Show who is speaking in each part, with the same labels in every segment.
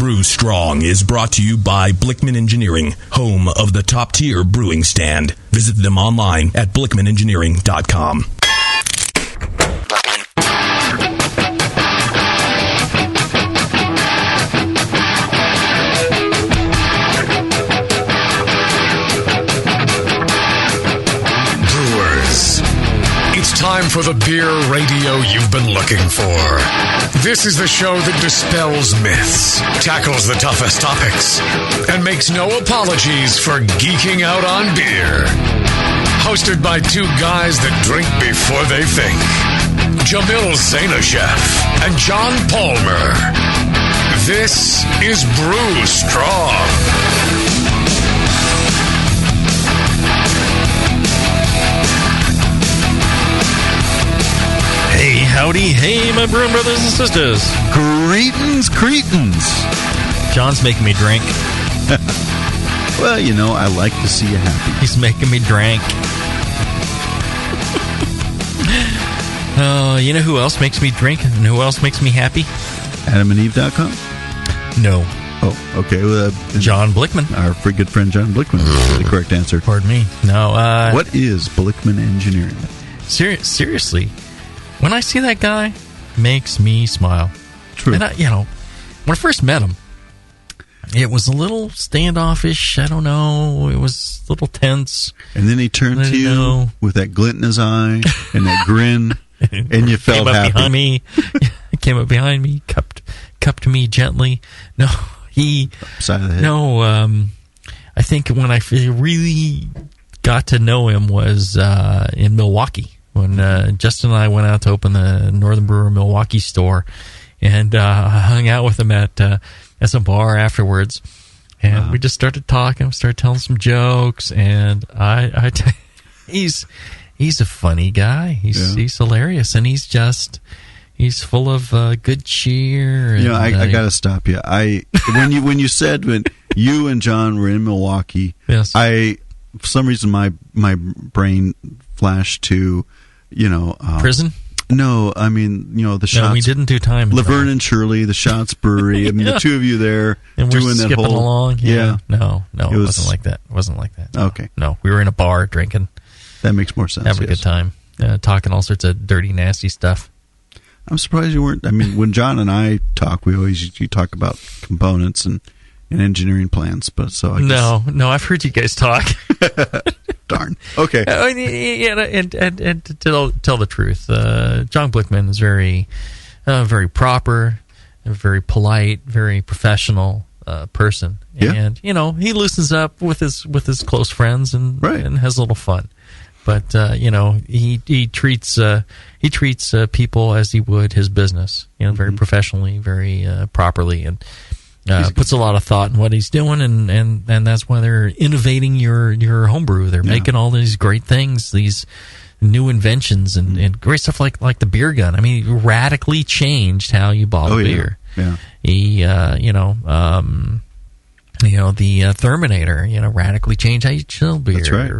Speaker 1: Brew Strong is brought to you by Blickman Engineering, home of the top-tier brewing stand. Visit them online at blickmanengineering.com.
Speaker 2: It's time for the beer radio you've been looking for. This is the show that dispels myths, tackles the toughest topics, and makes no apologies for geeking out on beer. Hosted by two guys that drink before they think. Jamil and John Palmer. This is Brew Strong.
Speaker 3: Hey, howdy, hey, my brewing brothers and sisters.
Speaker 4: Greetings, cretins.
Speaker 3: John's making me drink.
Speaker 4: Well, you know, I like to see you happy.
Speaker 3: He's making me drink. You know who else makes me drink and who else makes me happy?
Speaker 4: AdamandEve.com?
Speaker 3: No.
Speaker 4: Oh, okay. Well,
Speaker 3: John Blickman.
Speaker 4: Our pretty good friend John Blickman is the correct answer.
Speaker 3: Pardon me. No.
Speaker 4: What is Blickman Engineering?
Speaker 3: Seriously. When I see that guy, makes me smile.
Speaker 4: True.
Speaker 3: And when I first met him, it was a little standoffish. I don't know. It was a little tense.
Speaker 4: And then he turned to you with that glint in his eye and that grin, and you felt happy.
Speaker 3: Behind me. He came up behind me, cupped me gently. No,
Speaker 4: Side of the head.
Speaker 3: No, I think when I really got to know him was in Milwaukee. When Justin and I went out to open the Northern Brewer Milwaukee store, and I hung out with him at some bar afterwards, and we just started talking, started telling some jokes, and he's a funny guy. He's hilarious, and he's full of good cheer. And,
Speaker 4: I got to stop you. When you said when you and John were in Milwaukee,
Speaker 3: yes.
Speaker 4: For some reason my brain flashed to.
Speaker 3: Prison?
Speaker 4: No, I mean, the shots.
Speaker 3: No, we didn't do time.
Speaker 4: Laverne and Shirley, the Shots Brewery. I mean, the two of you there
Speaker 3: and
Speaker 4: doing
Speaker 3: we're
Speaker 4: that
Speaker 3: skipping
Speaker 4: whole.
Speaker 3: along. Yeah. No, it wasn't like that. No.
Speaker 4: Okay.
Speaker 3: No, we were in a bar drinking.
Speaker 4: That makes more sense.
Speaker 3: Having a good time, talking all sorts of dirty, nasty stuff.
Speaker 4: I'm surprised you weren't. I mean, when John and I talk, we always talk about components and engineering plans. But so I guess.
Speaker 3: No, I've heard you guys talk.
Speaker 4: Darn. Okay.
Speaker 3: And to tell the truth, John Blickman is very, very proper, very polite, very professional person.
Speaker 4: Yeah.
Speaker 3: And he loosens up with his close friends and has a little fun. But he treats people as he would his business. Very professionally, very properly, and. Puts a lot of thought in what he's doing, and that's why they're innovating your homebrew. They're making all these great things, these new inventions, and great stuff like the beer gun. I mean, he radically changed how you bottle beer.
Speaker 4: Yeah.
Speaker 3: He, the Terminator, radically changed how you chill beer.
Speaker 4: That's right.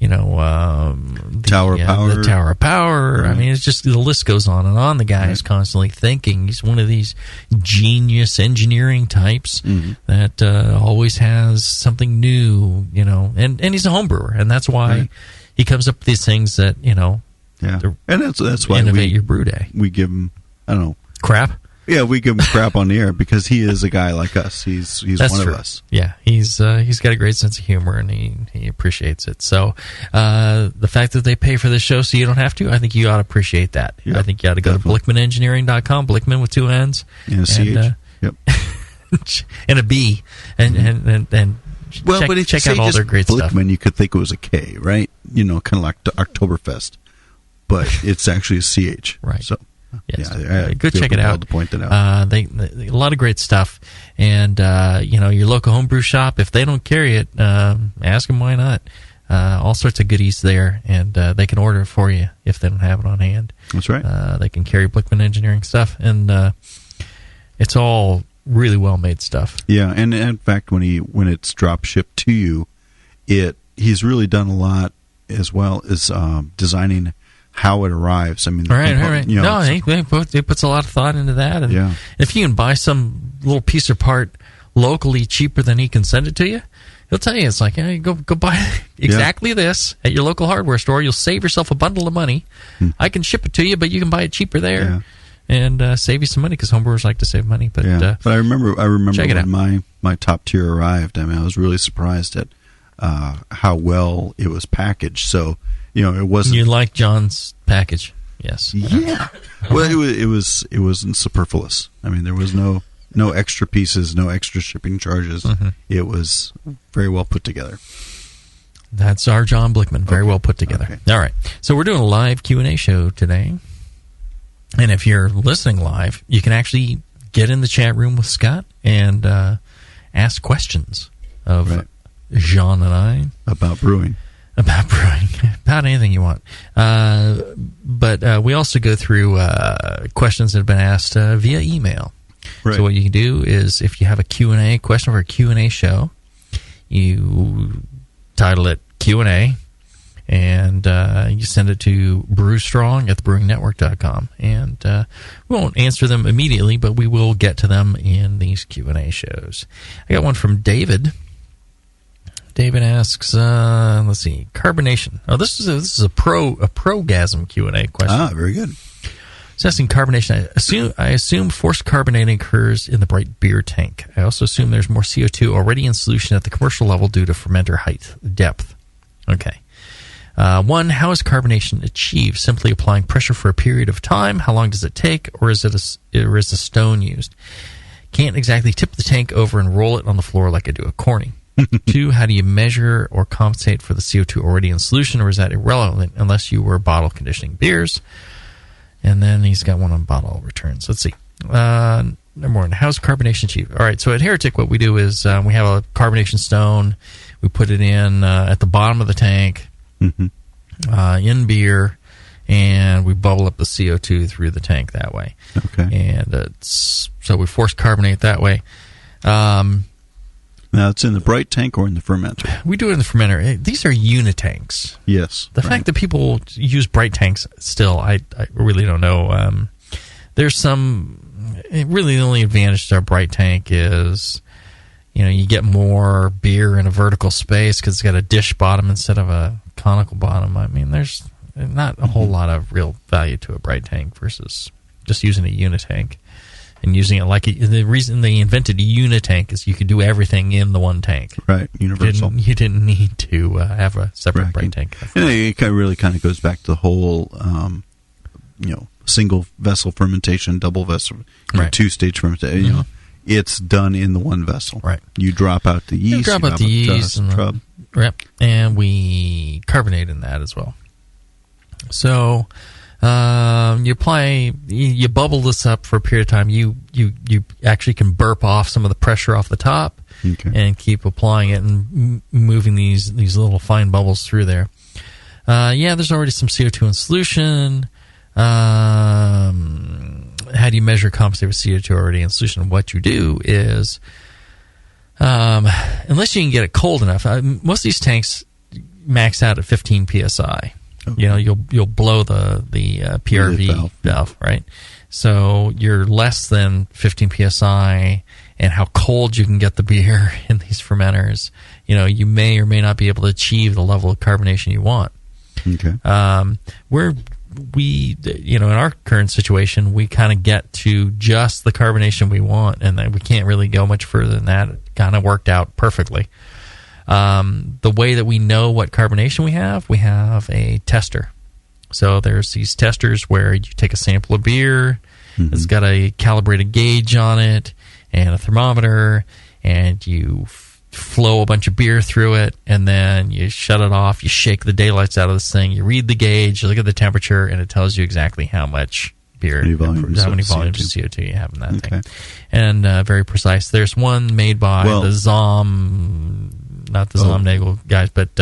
Speaker 3: The
Speaker 4: Tower of Power.
Speaker 3: Right. I mean, it's just the list goes on and on. The guy is constantly thinking. He's one of these genius engineering types that always has something new, and he's a homebrewer, and that's why he comes up with these things that, and
Speaker 4: that's why
Speaker 3: innovate your brew day.
Speaker 4: We give him, I don't know.
Speaker 3: Crap?
Speaker 4: Yeah, we give him crap on the air because he is a guy like us. He's
Speaker 3: That's
Speaker 4: one
Speaker 3: true.
Speaker 4: of us.
Speaker 3: Yeah, he's got a great sense of humor, and he appreciates it. So the fact that they pay for this show so you don't have to, I think you ought to appreciate that.
Speaker 4: Yep,
Speaker 3: I think you ought to go to BlickmanEngineering.com, Blickman with two N's.
Speaker 4: And a CH. Yep.
Speaker 3: And a B. And
Speaker 4: well,
Speaker 3: check,
Speaker 4: but if
Speaker 3: check
Speaker 4: you
Speaker 3: out
Speaker 4: say
Speaker 3: all
Speaker 4: just
Speaker 3: their great stuff.
Speaker 4: Blickman, you could think it was a K, right? Kind of like Oktoberfest. But it's actually a CH.
Speaker 3: Right.
Speaker 4: So.
Speaker 3: Yes.
Speaker 4: Yeah,
Speaker 3: go check it out.
Speaker 4: To point that out.
Speaker 3: They a lot of great stuff, and your local homebrew shop. If they don't carry it, ask them why not. All sorts of goodies there, and they can order it for you if they don't have it on hand.
Speaker 4: That's right.
Speaker 3: They can carry Blickman Engineering stuff, and it's all really well made stuff.
Speaker 4: Yeah, and in fact, when it's drop shipped to you, he's really done a lot as well as designing how it arrives. I mean,
Speaker 3: Right.
Speaker 4: You know,
Speaker 3: It puts a lot of thought into that. And if you can buy some little piece or part locally cheaper than he can send it to you, he'll tell you, it's like, hey, go buy exactly this at your local hardware store. You'll save yourself a bundle of money. I can ship it to you, but you can buy it cheaper there and save you some money, because homebrewers like to save money. But
Speaker 4: but I remember
Speaker 3: when
Speaker 4: my top tier arrived. I mean, I was really surprised at how well it was packaged. So, you know, it wasn't.
Speaker 3: You like John's package? Yes.
Speaker 4: Yeah. Well, it wasn't superfluous. I mean, there was no extra pieces, no extra shipping charges. It was very well put together.
Speaker 3: That's our John Blickman, very well put together. Okay. All right, so we're doing a live Q&A show today, and if you're listening live, you can actually get in the chat room with Scott and ask questions of John and I
Speaker 4: about brewing.
Speaker 3: About anything you want. But we also go through questions that have been asked via email. Right. So what you can do is, if you have a Q&A question for a Q&A show, you title it Q&A, and you send it to brewstrong@thebrewingnetwork.com. And we won't answer them immediately, but we will get to them in these Q&A shows. I got one from David. David asks, let's see, carbonation. Oh, this is a progasm Q&A question.
Speaker 4: Ah, very good.
Speaker 3: It's asking carbonation. I assume forced carbonating occurs in the bright beer tank. I also assume there's more CO2 already in solution at the commercial level due to fermenter height, depth. Okay. One, how is carbonation achieved? Simply applying pressure for a period of time? How long does it take? Or is a stone used? Can't exactly tip the tank over and roll it on the floor like I do a corning. 2, how do you measure or compensate for the CO2 already in solution, or is that irrelevant unless you were bottle conditioning beers? And then he's got one on bottle returns. Let's see. Number 1, how's carbonation achieved? All right, so at Heretic, what we do is we have a carbonation stone. We put it in at the bottom of the tank in beer, and we bubble up the CO2 through the tank that way.
Speaker 4: Okay.
Speaker 3: And so we force carbonate that way.
Speaker 4: Now, it's in the bright tank or in the fermenter?
Speaker 3: We do it in the fermenter. These are unitanks.
Speaker 4: Yes.
Speaker 3: The fact that people use bright tanks still, I really don't know. There's some... Really, the only advantage to a bright tank is, you know, you get more beer in a vertical space because it's got a dish bottom instead of a conical bottom. I mean, there's not a whole lot of real value to a bright tank versus just using a unitank. And using it like the reason they invented a unitank is you could do everything in the one tank.
Speaker 4: Right, universal.
Speaker 3: You didn't need to have a separate bright tank.
Speaker 4: And it really kind of goes back to the whole, single vessel fermentation, double vessel, two-stage fermentation. You know, it's done in the one vessel.
Speaker 3: Right.
Speaker 4: You drop out the yeast.
Speaker 3: You drop out the yeast and and we carbonate in that as well. So. You bubble this up for a period of time. You actually can burp off some of the pressure off the top and keep applying it and moving these little fine bubbles through there. There's already some CO2 in solution. How do you measure compensate with CO2 already in solution? What you do is, unless you can get it cold enough, most of these tanks max out at 15 psi. Okay. You know, you'll blow the PRV valve, right? So you're less than 15 psi, and how cold you can get the beer in these fermenters, you know, you may or may not be able to achieve the level of carbonation you want.
Speaker 4: Okay.
Speaker 3: In our current situation, we kind of get to just the carbonation we want, and then we can't really go much further than that. It kind of worked out perfectly. The way that we know what carbonation we have a tester. So there's these testers where you take a sample of beer, it's got a calibrated gauge on it and a thermometer, and you flow a bunch of beer through it, and then you shut it off, you shake the daylights out of this thing, you read the gauge, you look at the temperature, and it tells you exactly how much beer, how many volumes of CO2 you have in that thing. And very precise. There's one made by the Zom... Not the Zomnagel guys, but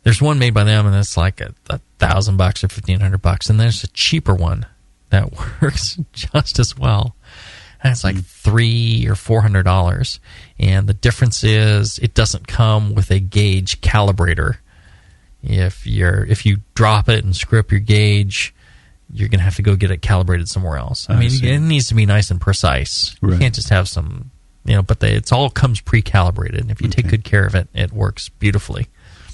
Speaker 3: there's one made by them, and it's like $1,000 or $1,500, and there's a cheaper one that works just as well, and it's like $300 or $400, and the difference is it doesn't come with a gauge calibrator. If you drop it and screw up your gauge, you're going to have to go get it calibrated somewhere else. I mean, it needs to be nice and precise. Right. You can't just have some, but it's all comes pre-calibrated. And if you take good care of it, it works beautifully.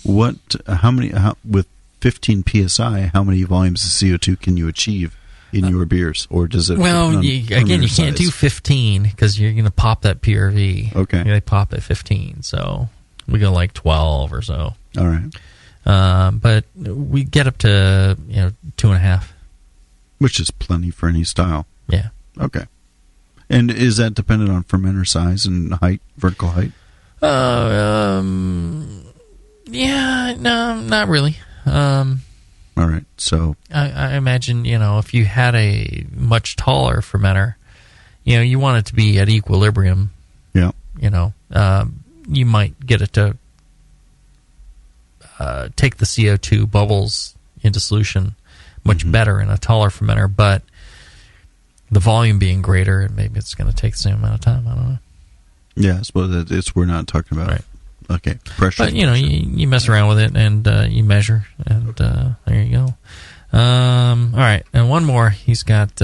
Speaker 4: With 15 psi, how many volumes of CO2 can you achieve in your beers, or does it?
Speaker 3: Well, you can't do 15 because you're going to pop that PRV.
Speaker 4: Okay,
Speaker 3: they pop at 15, so we go like 12 or so.
Speaker 4: All right,
Speaker 3: but we get up to 2.5,
Speaker 4: which is plenty for any style.
Speaker 3: Yeah.
Speaker 4: Okay, and is that dependent on fermenter size and height, vertical height?
Speaker 3: Yeah, no, not really.
Speaker 4: All right, so
Speaker 3: I imagine if you had a much taller fermenter, you want it to be at equilibrium.
Speaker 4: Yeah.
Speaker 3: You might get it to take the CO2 bubbles into solution much better in a taller fermenter, but the volume being greater, maybe it's going to take the same amount of time. I don't know.
Speaker 4: Yeah, I suppose we're not talking about
Speaker 3: right.
Speaker 4: Okay, pressure.
Speaker 3: But you mess around with it and you measure, and there you go. All right, and one more. He's got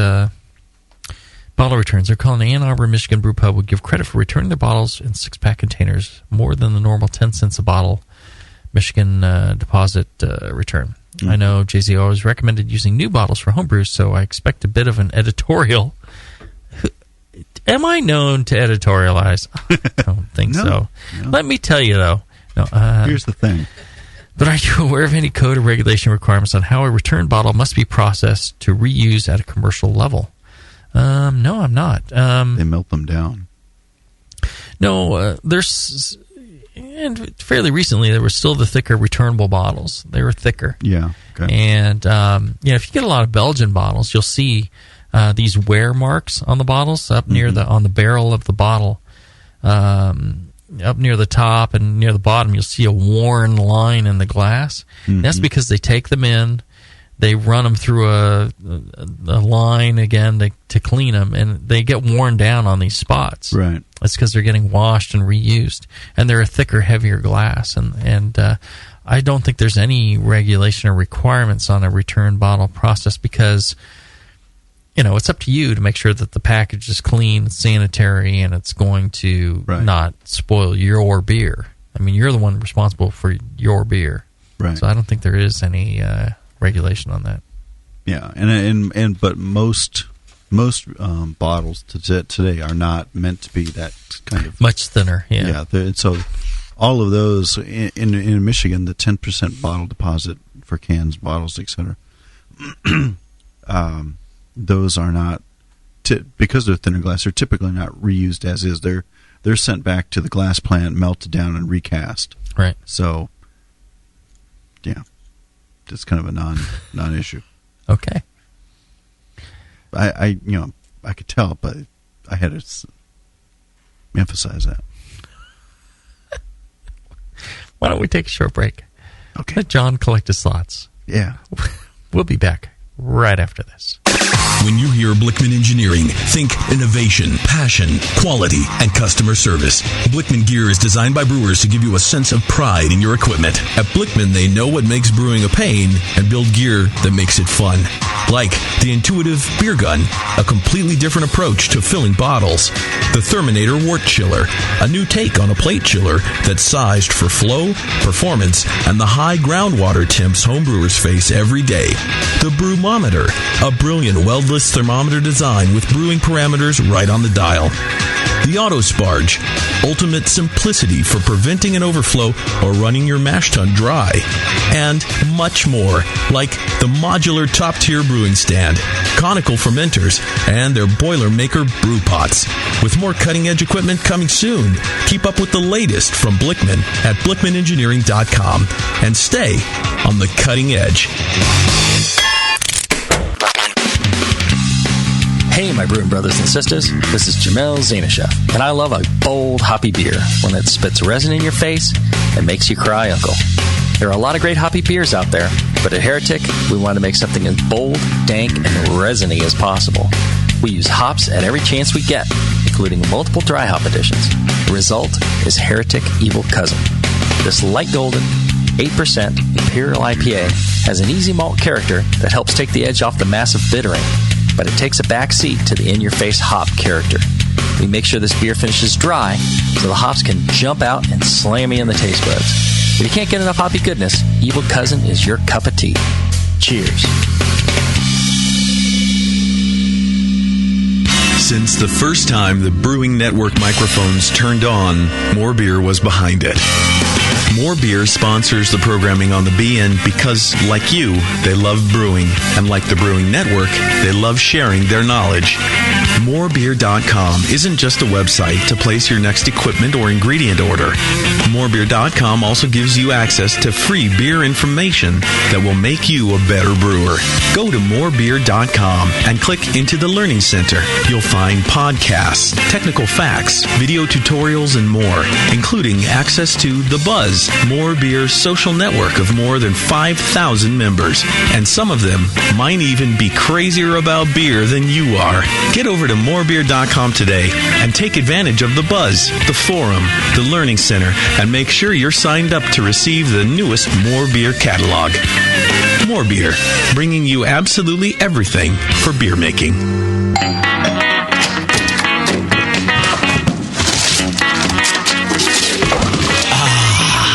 Speaker 3: bottle returns. They're calling the Ann Arbor, Michigan Brew Pub would give credit for returning their bottles in 6-pack containers more than the normal 10 cents a bottle Michigan deposit return. I know JZ always recommended using new bottles for homebrews, so I expect a bit of an editorial. Am I known to editorialize? I don't think so. No. Let me tell you, though.
Speaker 4: Here's the thing.
Speaker 3: But are you aware of any code or regulation requirements on how a return bottle must be processed to reuse at a commercial level? No, I'm not.
Speaker 4: They melt them down.
Speaker 3: No, there's... And fairly recently, there were still the thicker returnable bottles. They were thicker.
Speaker 4: Yeah. Okay.
Speaker 3: And, if you get a lot of Belgian bottles, you'll see... these wear marks on the bottles up near on the barrel of the bottle, up near the top and near the bottom, you'll see a worn line in the glass. That's because they take them in, they run them through a line again to clean them, and they get worn down on these spots.
Speaker 4: Right.
Speaker 3: That's because they're getting washed and reused, and they're a thicker, heavier glass. And I don't think there's any regulation or requirements on a return bottle process because. It's up to you to make sure that the package is clean, sanitary, and it's going to not spoil your beer. I mean, you're the one responsible for your beer.
Speaker 4: Right.
Speaker 3: So I don't think there is any regulation on that.
Speaker 4: Yeah, but most bottles today are not meant to be that kind of
Speaker 3: much thinner. Yeah.
Speaker 4: Yeah. So all of those in Michigan, the 10% bottle deposit for cans, bottles, etc. Those are not, because they're thinner glass, they're typically not reused as is. They're sent back to the glass plant, melted down, and recast.
Speaker 3: Right.
Speaker 4: So, yeah, it's kind of a non-issue.
Speaker 3: Okay.
Speaker 4: I could tell, but I had to emphasize that.
Speaker 3: Why don't we take a short break?
Speaker 4: Okay.
Speaker 3: Let John collect his thoughts.
Speaker 4: Yeah.
Speaker 3: We'll be back right after this.
Speaker 1: When you hear Blickman Engineering, think innovation, passion, quality, and customer service. Blickman gear is designed by brewers to give you a sense of pride in your equipment. At Blickman, they know what makes brewing a pain and build gear that makes it fun. Like the intuitive beer gun, a completely different approach to filling bottles. The Therminator Wort Chiller, a new take on a plate chiller that's sized for flow, performance, and the high groundwater temps homebrewers face every day. The Brewmometer, a brilliant weldless thermometer design with brewing parameters right on the dial. The Auto Sparge, ultimate simplicity for preventing an overflow or running your mash tun dry. And much more, like the modular top-tier brewing stand, conical fermenters, and their Boilermaker brew pots. With more cutting-edge equipment coming soon, keep up with the latest from Blickman at blickmanengineering.com and stay on the cutting edge.
Speaker 5: Hey, my brewing brothers and sisters, this is Jamil Zanisha, and I love a bold, hoppy beer, one that spits resin in your face and makes you cry uncle. There are a lot of great hoppy beers out there, but at Heretic, we want to make something as bold, dank, and resiny as possible. We use hops at every chance we get, including multiple dry hop additions. The result is Heretic Evil Cousin. This light golden, 8% Imperial IPA has an easy malt character that helps take the edge off the massive bittering, but it takes a back seat to the in-your-face hop character. We make sure this beer finishes dry so the hops can jump out and slam you in the taste buds. If you can't get enough hoppy goodness, Evil Cousin is your cup of tea. Cheers.
Speaker 1: Since the first time the Brewing Network microphones turned on, More Beer was behind it. More Beer sponsors the programming on the BN because, like you, they love brewing. And like the Brewing Network, they love sharing their knowledge. Morebeer.com isn't just a website to place your next equipment or ingredient order. Morebeer.com also gives you access to free beer information that will make you a better brewer. Go to morebeer.com and click into the Learning Center. You'll find podcasts, technical facts, video tutorials, and more, including access to The Buzz, More Beer's social network of more than 5,000 members. And some of them might even be crazier about beer than you are. Get over to morebeer.com today and take advantage of The Buzz, the forum, the Learning Center, and make sure you're signed up to receive the newest More Beer catalog. More Beer, bringing you absolutely everything for beer making.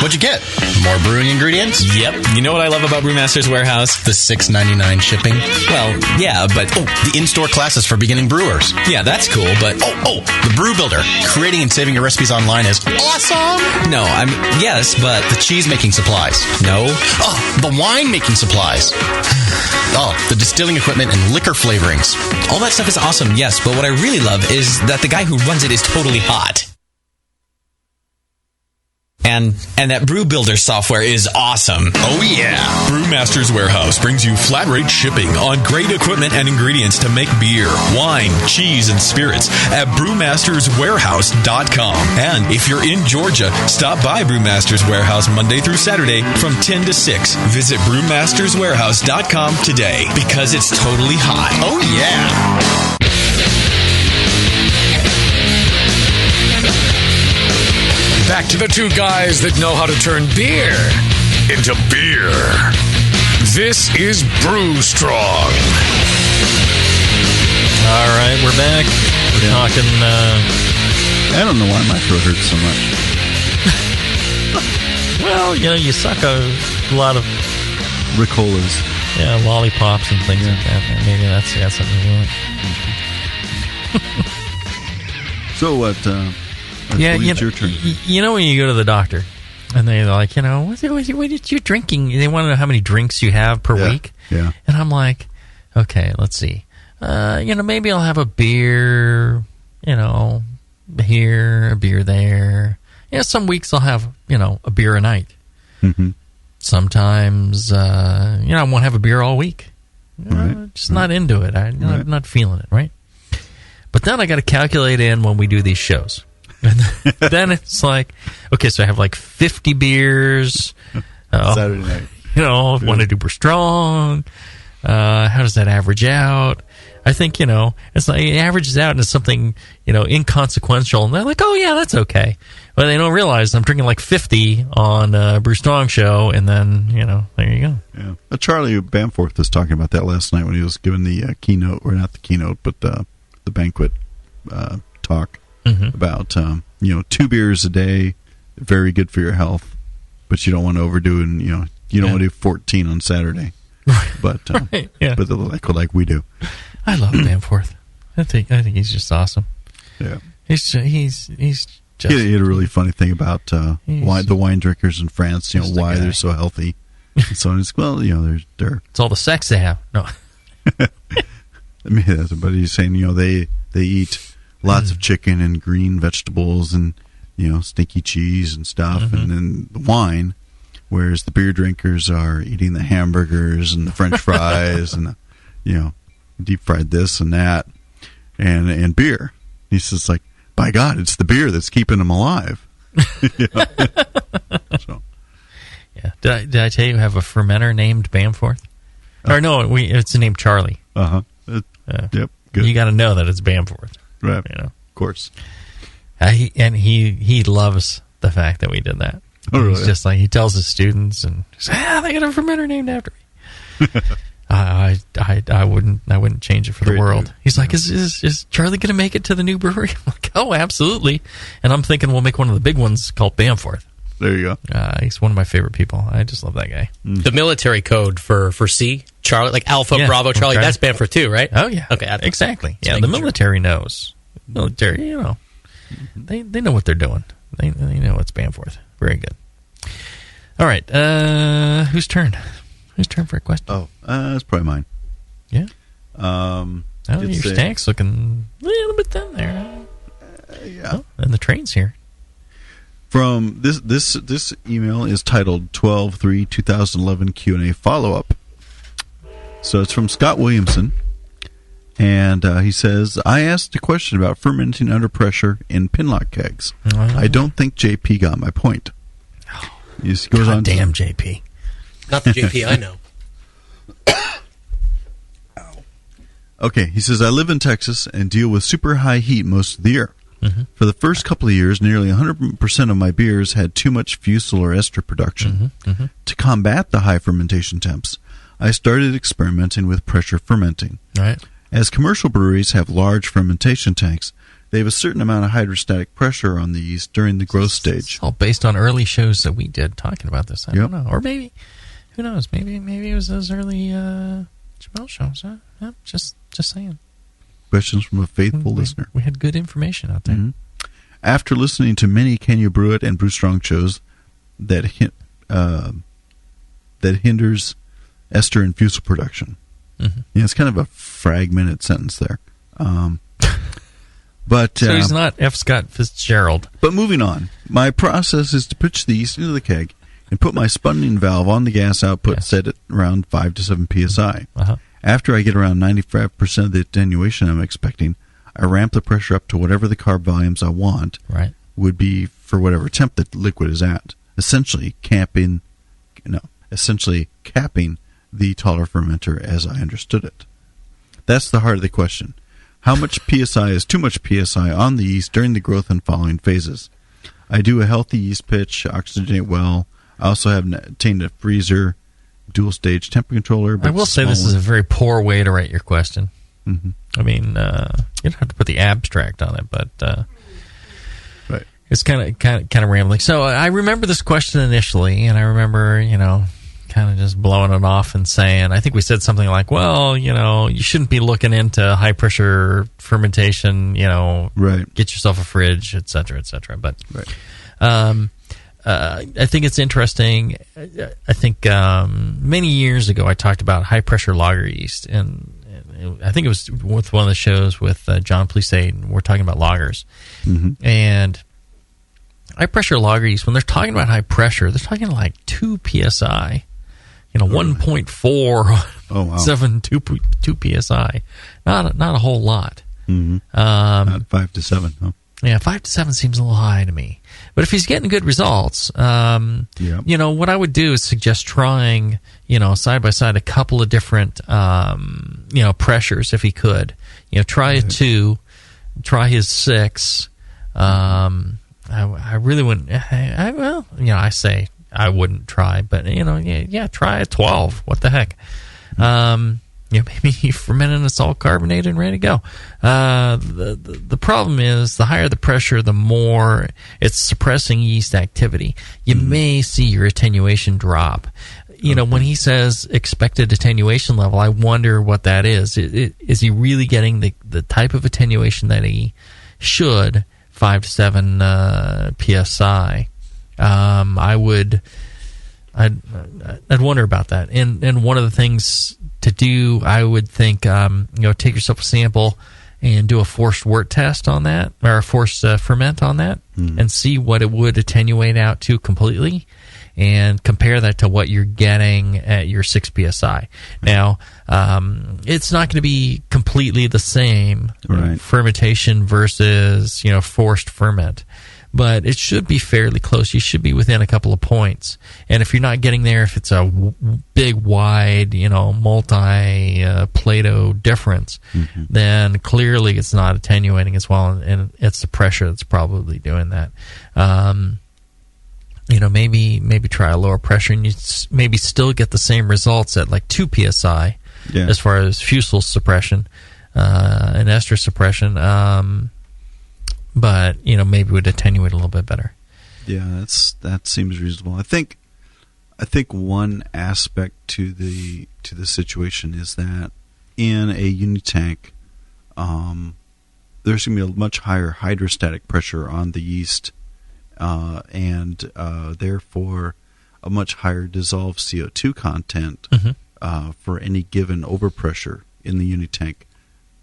Speaker 6: What'd you get? More brewing ingredients?
Speaker 7: Yep. You know what I love about Brewmaster's Warehouse?
Speaker 6: The $6.99 shipping?
Speaker 7: Well, yeah, but...
Speaker 6: Oh, the in-store classes for beginning brewers.
Speaker 7: Yeah, that's cool, but...
Speaker 6: Oh, the Brew Builder. Creating and saving your recipes online is awesome!
Speaker 7: No, yes, but...
Speaker 6: The cheese-making supplies.
Speaker 7: No.
Speaker 6: Oh, the wine-making supplies. Oh, the distilling equipment and liquor flavorings.
Speaker 7: All that stuff is awesome, yes, but what I really love is that the guy who runs it is totally hot. And that Brew Builder software is awesome.
Speaker 6: Oh, yeah.
Speaker 1: Brewmaster's Warehouse brings you flat rate shipping on great equipment and ingredients to make beer, wine, cheese, and spirits at brewmasterswarehouse.com. And if you're in Georgia, stop by Brewmaster's Warehouse Monday through Saturday from 10 to 6. Visit brewmasterswarehouse.com today because it's totally hot.
Speaker 6: Oh, yeah.
Speaker 2: Back to the two guys that know how to turn beer into beer. This is Brew Strong.
Speaker 3: All right, we're back. We're talking...
Speaker 4: I don't know why my throat hurts so much.
Speaker 3: Well, you suck a lot of...
Speaker 4: Ricolas.
Speaker 3: Yeah, lollipops and things like that. Maybe that's something you want.
Speaker 4: So what... it's your turn.
Speaker 3: You know when you go to the doctor and they're like, what are you drinking? They want to know how many drinks you have per week.
Speaker 4: Yeah.
Speaker 3: And I'm like, okay, let's see. Maybe I'll have a beer, here, a beer there. Some weeks I'll have, a beer a night.
Speaker 4: Mm-hmm.
Speaker 3: Sometimes, I won't have a beer all week. Just not into it. I'm not feeling it, right? But then I got to calculate in when we do these shows. And then it's like, okay, so I have like 50 beers.
Speaker 4: Saturday night.
Speaker 3: Want to do Brew Strong. How does that average out? I think, it's like it averages out into something, inconsequential. And they're like, oh, yeah, that's okay. But they don't realize I'm drinking like 50 on Brew Strong show. And then, there you go.
Speaker 4: Yeah. Charlie Bamforth was talking about that last night when he was giving the keynote, or not the keynote, but the banquet talk. Mm-hmm. About 2 beers a day, very good for your health, but you don't want to overdo it, and you don't want to do 14 on Saturday. But
Speaker 3: right, yeah.
Speaker 4: But like we do.
Speaker 3: I love Bamforth. I think he's just awesome.
Speaker 4: Yeah,
Speaker 3: he's just.
Speaker 4: He had a really funny thing about why the wine drinkers in France, why they're so healthy. And so it's they're
Speaker 3: it's all the sex they have. No,
Speaker 4: but he's saying they eat lots of chicken and green vegetables and, stinky cheese and stuff, mm-hmm. and then the wine, whereas the beer drinkers are eating the hamburgers and the French fries and, deep fried this and that, and beer. He says, like, by God, it's the beer that's keeping them alive. So.
Speaker 3: Yeah. Did I tell you I have a fermenter named Bamforth? Or no, it's named Charlie.
Speaker 4: Uh-huh. Yep. Good.
Speaker 3: You got to know that it's Bamforth.
Speaker 4: Right. Of course.
Speaker 3: He loves the fact that we did that.
Speaker 4: Oh, really?
Speaker 3: He's just like, he tells his students, and he's like, they got a fermenter named after me. I wouldn't change it for the world.
Speaker 4: Dude.
Speaker 3: He's like, is Charlie going to make it to the new brewery? I'm like, oh, absolutely. And I'm thinking we'll make one of the big ones called Bamforth.
Speaker 4: There you go.
Speaker 3: He's one of my favorite people. I just love that guy.
Speaker 8: The military code for C, Charlie, like Alpha, Bravo, Charlie,
Speaker 3: okay.
Speaker 8: that's Bamford too, right?
Speaker 3: Oh, yeah.
Speaker 8: Okay.
Speaker 3: Exactly. Yeah, the
Speaker 8: making sure.
Speaker 3: military knows. Military, they know what they're doing. They know it's Bamforth. Very good. All right. Whose turn? Whose turn for a question?
Speaker 4: Oh, that's probably mine.
Speaker 3: Yeah. Your stack's looking a little bit thin there.
Speaker 4: Yeah.
Speaker 3: Oh, and the train's here.
Speaker 4: From this email is titled 12/3/2011 Q&A follow-up. So it's from Scott Williamson, and he says, I asked a question about fermenting under pressure in pinlock kegs. I don't think JP got my point. He goes on.
Speaker 3: Damn JP.
Speaker 8: Not the JP I know.
Speaker 4: Okay, he says, I live in Texas and deal with super high heat most of the year. Mm-hmm. For the first couple of years, nearly 100% of my beers had too much fusel or ester production. Mm-hmm. To combat the high fermentation temps, I started experimenting with pressure fermenting.
Speaker 3: Right.
Speaker 4: As commercial breweries have large fermentation tanks, they have a certain amount of hydrostatic pressure on the yeast during the growth stage.
Speaker 3: It's all based on early shows that we did talking about this. I don't know. Or maybe, who knows, maybe it was those early Jamil shows. Huh? Yeah, just saying.
Speaker 4: Questions from a faithful listener.
Speaker 3: We had good information out there.
Speaker 4: Mm-hmm. After listening to many Can You Brew It and Brew Strong shows that hinders ester and fusel production. Mm-hmm. Yeah, it's kind of a fragmented sentence there. But
Speaker 3: so he's not F. Scott Fitzgerald.
Speaker 4: But moving on, my process is to pitch the yeast into the keg and put my spunning valve on the gas output set at around 5 to 7 psi.
Speaker 3: Uh-huh.
Speaker 4: After I get around 95% of the attenuation I'm expecting, I ramp the pressure up to whatever the carb volumes I want would be for whatever temp the liquid is at, essentially capping the taller fermenter as I understood it. That's the heart of the question. How much PSI is too much PSI on the yeast during the growth and following phases? I do a healthy yeast pitch, oxygenate well. I also have attained a freezer, dual-stage temp controller. But
Speaker 3: I will say this is a very poor way to write your question. Mm-hmm. I mean, you don't have to put the abstract on it, but
Speaker 4: right.
Speaker 3: It's kind of rambling. So I remember this question initially, and I remember, kind of just blowing it off and saying, I think we said something like, well, you shouldn't be looking into high-pressure fermentation,
Speaker 4: right.
Speaker 3: Get yourself a fridge, et cetera, et cetera. But
Speaker 4: right.
Speaker 3: I think it's interesting. I think many years ago I talked about high-pressure lager yeast, and I think it was with one of the shows with John Plissade, and we're talking about lagers. Mm-hmm. And high-pressure lager yeast, when they're talking about high pressure, they're talking like 2 psi, 1.4, 7, 2 psi. Not a whole lot.
Speaker 4: Mm-hmm. Not 5 to 7, huh?
Speaker 3: Yeah, 5 to 7 seems a little high to me. But if he's getting good results, what I would do is suggest trying, side by side a couple of different, pressures if he could. Try a 2, try his 6. I really wouldn't. I say I wouldn't try, but try a 12. What the heck? Maybe you ferment and it's all carbonated and ready to go. The problem is the higher the pressure, the more it's suppressing yeast activity. You may see your attenuation drop. When he says expected attenuation level, I wonder what that is. Is he really getting the type of attenuation that he should? 5 to 7 psi. I'd wonder about that. And one of the things to do, I would think, take yourself a sample and do a forced wort test on that, or a forced ferment on that, and see what it would attenuate out to completely, and compare that to what you're getting at your 6 psi. Now, it's not going to be completely the same,
Speaker 4: right.
Speaker 3: Fermentation versus forced ferment, but it should be fairly close. You should be within a couple of points. And if you're not getting there, if it's a big, wide, multi-Plato difference, then clearly it's not attenuating as well, and it's the pressure that's probably doing that. maybe try a lower pressure, and you maybe still get the same results at like 2 psi as far as fusel suppression and ester suppression. But maybe would attenuate a little bit better.
Speaker 4: Yeah, that seems reasonable. I think one aspect to the situation is that in a uni-tank, there's going to be a much higher hydrostatic pressure on the yeast, and therefore a much higher dissolved CO2 content for any given overpressure in the uni-tank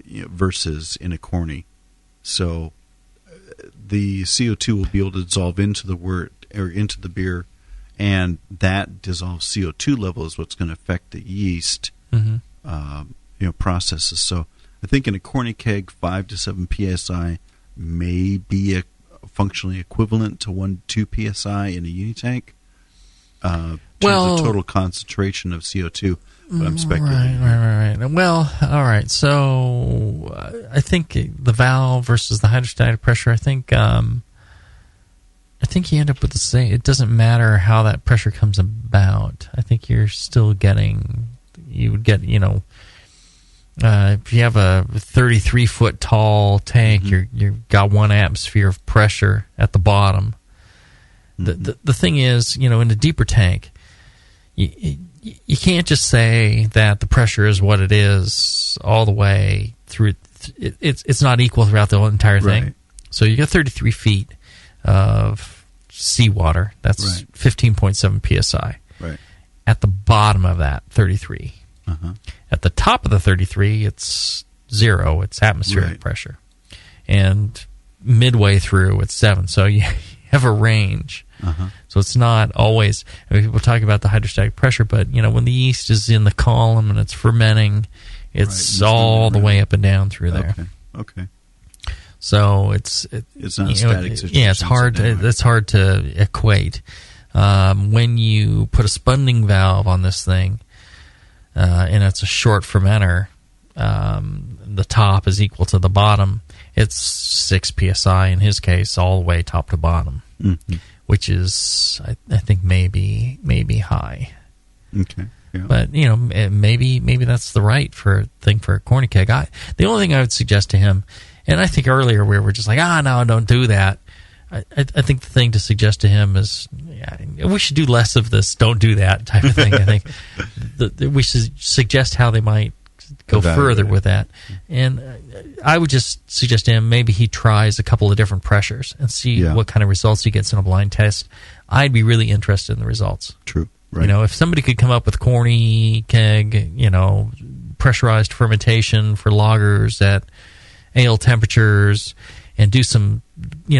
Speaker 4: versus in a corny. So the CO2 will be able to dissolve into the into the beer, and that dissolved CO2 level is what's going to affect the yeast processes. So I think in a corny keg, 5 to 7 psi may be functionally equivalent to 1 to 2 psi in a uni-tank. The total concentration of CO2. But I'm speculating.
Speaker 3: Right. Well, all right. So I think the valve versus the hydrostatic pressure. I think you end up with the same. It doesn't matter how that pressure comes about. I think you're still getting. You would get. If you have a 33-foot tall tank, you've got 1 atmosphere of pressure at the bottom. The thing is, in a deeper tank, you can't just say that the pressure is what it is all the way through. It's not equal throughout the entire thing.
Speaker 4: Right.
Speaker 3: So you got 33 feet of seawater. That's 15.7 psi.
Speaker 4: Right.
Speaker 3: At the bottom of that, 33. At the top of the 33, it's 0. It's atmospheric pressure. And midway through, it's 7. So you have a range. So it's not always. People talk about the hydrostatic pressure, but when the yeast is in the column and it's fermenting, it's all the way up and down through there.
Speaker 4: Okay.
Speaker 3: So it's
Speaker 4: not a static situation.
Speaker 3: Yeah, it's hard to equate. When you put a spunding valve on this thing, and it's a short fermenter, the top is equal to the bottom. It's 6 psi in his case, all the way top to bottom. Which is, I think, maybe high. Okay. Yeah. But maybe that's the right thing for a corny keg. The only thing I would suggest to him, and I think earlier we were just like, no, don't do that. I think the thing to suggest to him is, we should do less of this. Don't do that type of thing. I think we should suggest how they might go further with that. And I would just suggest to him maybe he tries a couple of different pressures and see what kind of results he gets in a blind test. I'd be really interested in the results.
Speaker 4: True. Right.
Speaker 3: If somebody could come up with corny keg, pressurized fermentation for lagers at ale temperatures and do some,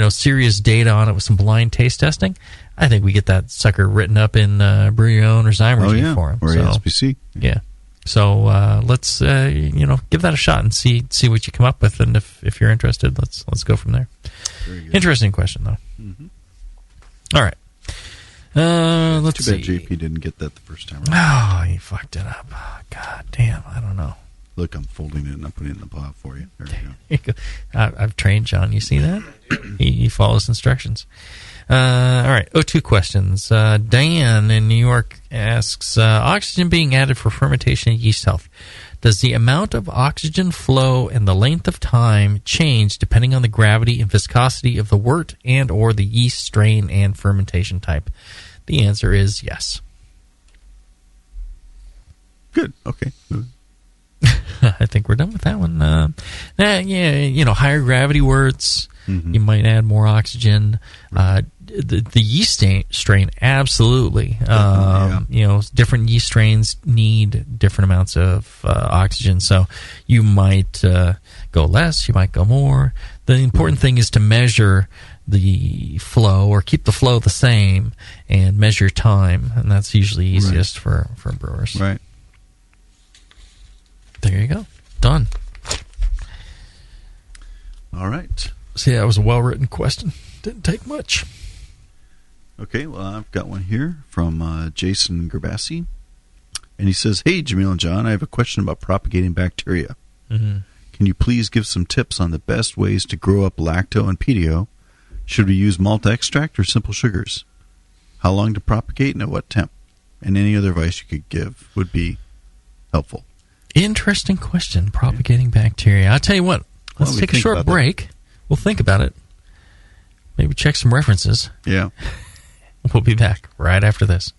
Speaker 3: serious data on it with some blind taste testing, I think we get that sucker written up in Brew Your Own or Zymergy for him.
Speaker 4: Or SPC.
Speaker 3: Yeah. So let's give that a shot and see what you come up with, and if you're interested, let's go from there. Interesting question though. All right, let's see.
Speaker 4: Too bad JP didn't get that the first time.
Speaker 3: Oh, he fucked it up. Oh, God damn, I don't know.
Speaker 4: Look, I'm folding it and I'm putting it in the pot for you. There you
Speaker 3: go. I've trained John. You see that? He follows instructions. All right, 2 questions. Diane in New York asks, oxygen being added for fermentation and yeast health. Does the amount of oxygen flow and the length of time change depending on the gravity and viscosity of the wort and or the yeast strain and fermentation type? The answer is yes.
Speaker 4: Good. Okay.
Speaker 3: I think we're done with that one. Higher gravity worts, you might add more oxygen. The yeast strain, absolutely. Different yeast strains need different amounts of oxygen. So you might go less, you might go more. The important thing is to measure the flow or keep the flow the same and measure time, and that's usually easiest for brewers.
Speaker 4: Right.
Speaker 3: There you go. Done.
Speaker 4: All right.
Speaker 3: See, that was a well-written question. Didn't take much.
Speaker 4: Okay, well, I've got one here from Jason Gerbassi. And he says, hey, Jamil and John, I have a question about propagating bacteria. Can you please give some tips on the best ways to grow up lacto and pedio? Should we use malt extract or simple sugars? how long to propagate and at what temp. And any other advice you could give would be helpful.
Speaker 3: Interesting question, propagating bacteria. I'll tell you what, let's take a short break. We'll think about it. Maybe check some references.
Speaker 4: Yeah.
Speaker 3: We'll be back right after this.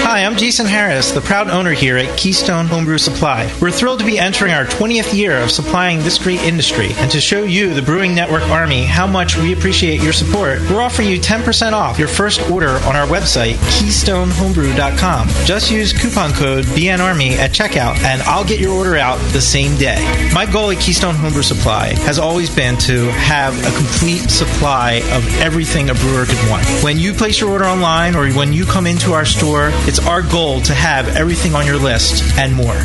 Speaker 9: Hi, I'm Jason Harris, the proud owner here at Keystone Homebrew Supply. We're thrilled to be entering our 20th year of supplying this great industry, and to show you, the Brewing Network Army, how much we appreciate your support, we're offering you 10% off your first order on our website, keystonehomebrew.com. Just use coupon code BNARMY at checkout, and I'll get your order out the same day. My goal at Keystone Homebrew Supply has always been to have a complete supply of everything a brewer could want. When you place your order online or when you come into our store, it's our goal to have everything on your list and more.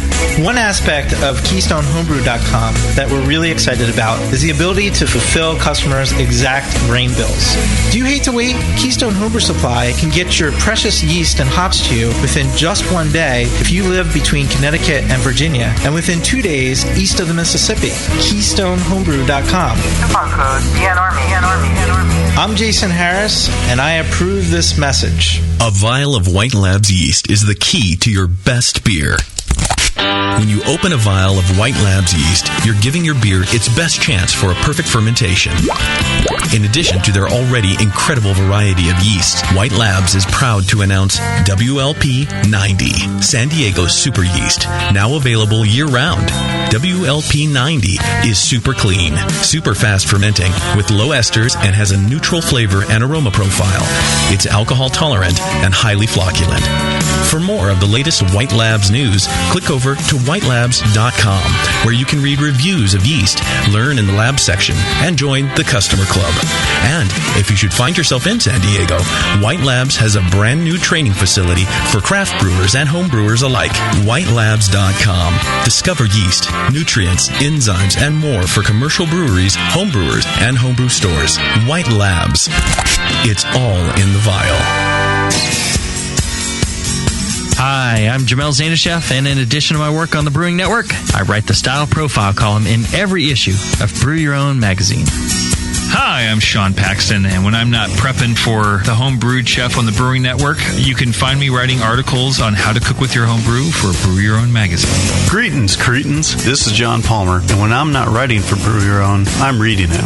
Speaker 9: One aspect of KeystoneHomebrew.com that we're really excited about is the ability to fulfill customers' exact grain bills. Do you hate to wait? Keystone Homebrew Supply can get your precious yeast and hops to you within just one day if you live between Connecticut and Virginia, and within 2 days east of the Mississippi. KeystoneHomebrew.com. Coupon code BNARMY. I'm Jason Harris, and I approve this message.
Speaker 1: A vial of White Labs yeast is the key to your best beer. When you open a vial of White Labs yeast, you're giving your beer its best chance for a perfect fermentation. In addition to their already incredible variety of yeasts, White Labs is proud to announce WLP 90, San Diego's super yeast, now available year-round. WLP 90 is super clean, super fast fermenting, with low esters and has a neutral flavor and aroma profile. It's alcohol tolerant and highly flocculent. For more of the latest White Labs news, click over to whitelabs.com, where you can read reviews of yeast, learn in the lab section, and join the customer club. And if you should find yourself in San Diego, White Labs has a brand new training facility for craft brewers and home brewers alike. Whitelabs.com. Discover yeast, nutrients, enzymes, and more for commercial breweries, home brewers, and homebrew stores. White Labs. It's all in the vial.
Speaker 10: Hi, I'm Jamil Zainasheff, and in addition to my work on the Brewing Network, I write the style profile column in every issue of Brew Your Own magazine.
Speaker 11: Hi, I'm Sean Paxton, and when I'm not prepping for the Home Brewed Chef on the Brewing Network, you can find me writing articles on how to cook with your home brew for Brew Your Own magazine.
Speaker 12: Greetings, cretins. This is John Palmer, and when I'm not writing for Brew Your Own, I'm reading it.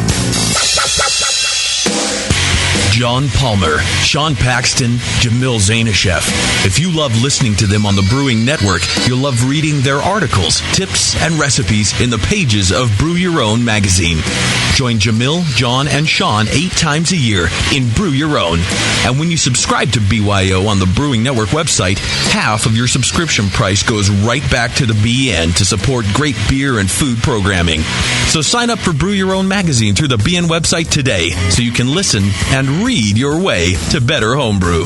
Speaker 1: John Palmer, Sean Paxton, Jamil Zainasheff. If you love listening to them on the Brewing Network, you'll love reading their articles, tips, and recipes in the pages of Brew Your Own magazine. Join Jamil, John, and Sean 8 times a year in Brew Your Own. And when you subscribe to BYO on the Brewing Network website, half of your subscription price goes right back to the BN to support great beer and food programming. So sign up for Brew Your Own magazine through the BN website today so you can listen and read your way to better homebrew.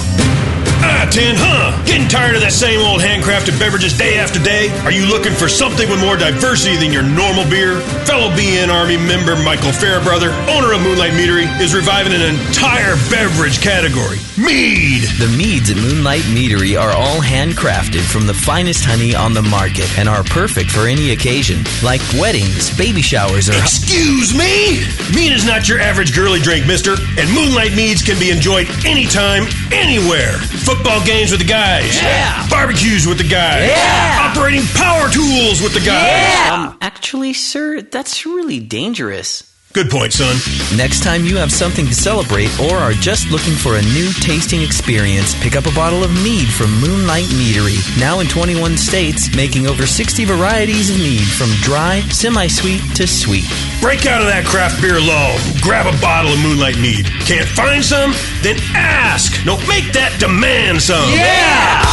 Speaker 13: I-10, Getting tired of that same old handcrafted beverages day after day? Are you looking for something with more diversity than your normal beer? Fellow BN Army member Michael Fairbrother, owner of Moonlight Meadery, is reviving an entire beverage category. Mead!
Speaker 14: The meads at Moonlight Meadery are all handcrafted from the finest honey on the market and are perfect for any occasion, like weddings, baby showers, or...
Speaker 13: Excuse me? Mead is not your average girly drink, mister, and Moonlight Meads can be enjoyed anytime, anywhere. Football games with the guys.
Speaker 14: Yeah.
Speaker 13: Barbecues with the guys.
Speaker 14: Yeah.
Speaker 13: Operating power tools with the guys.
Speaker 14: Yeah. Actually, sir, that's really dangerous.
Speaker 13: Good point, son.
Speaker 14: Next time you have something to celebrate or are just looking for a new tasting experience, pick up a bottle of mead from Moonlight Meadery. Now in 21 states, making over 60 varieties of mead from dry, semi-sweet to sweet.
Speaker 13: Break out of that craft beer lull. Grab a bottle of Moonlight Mead. Can't find some? Then ask. No, make that demand some.
Speaker 14: Yeah!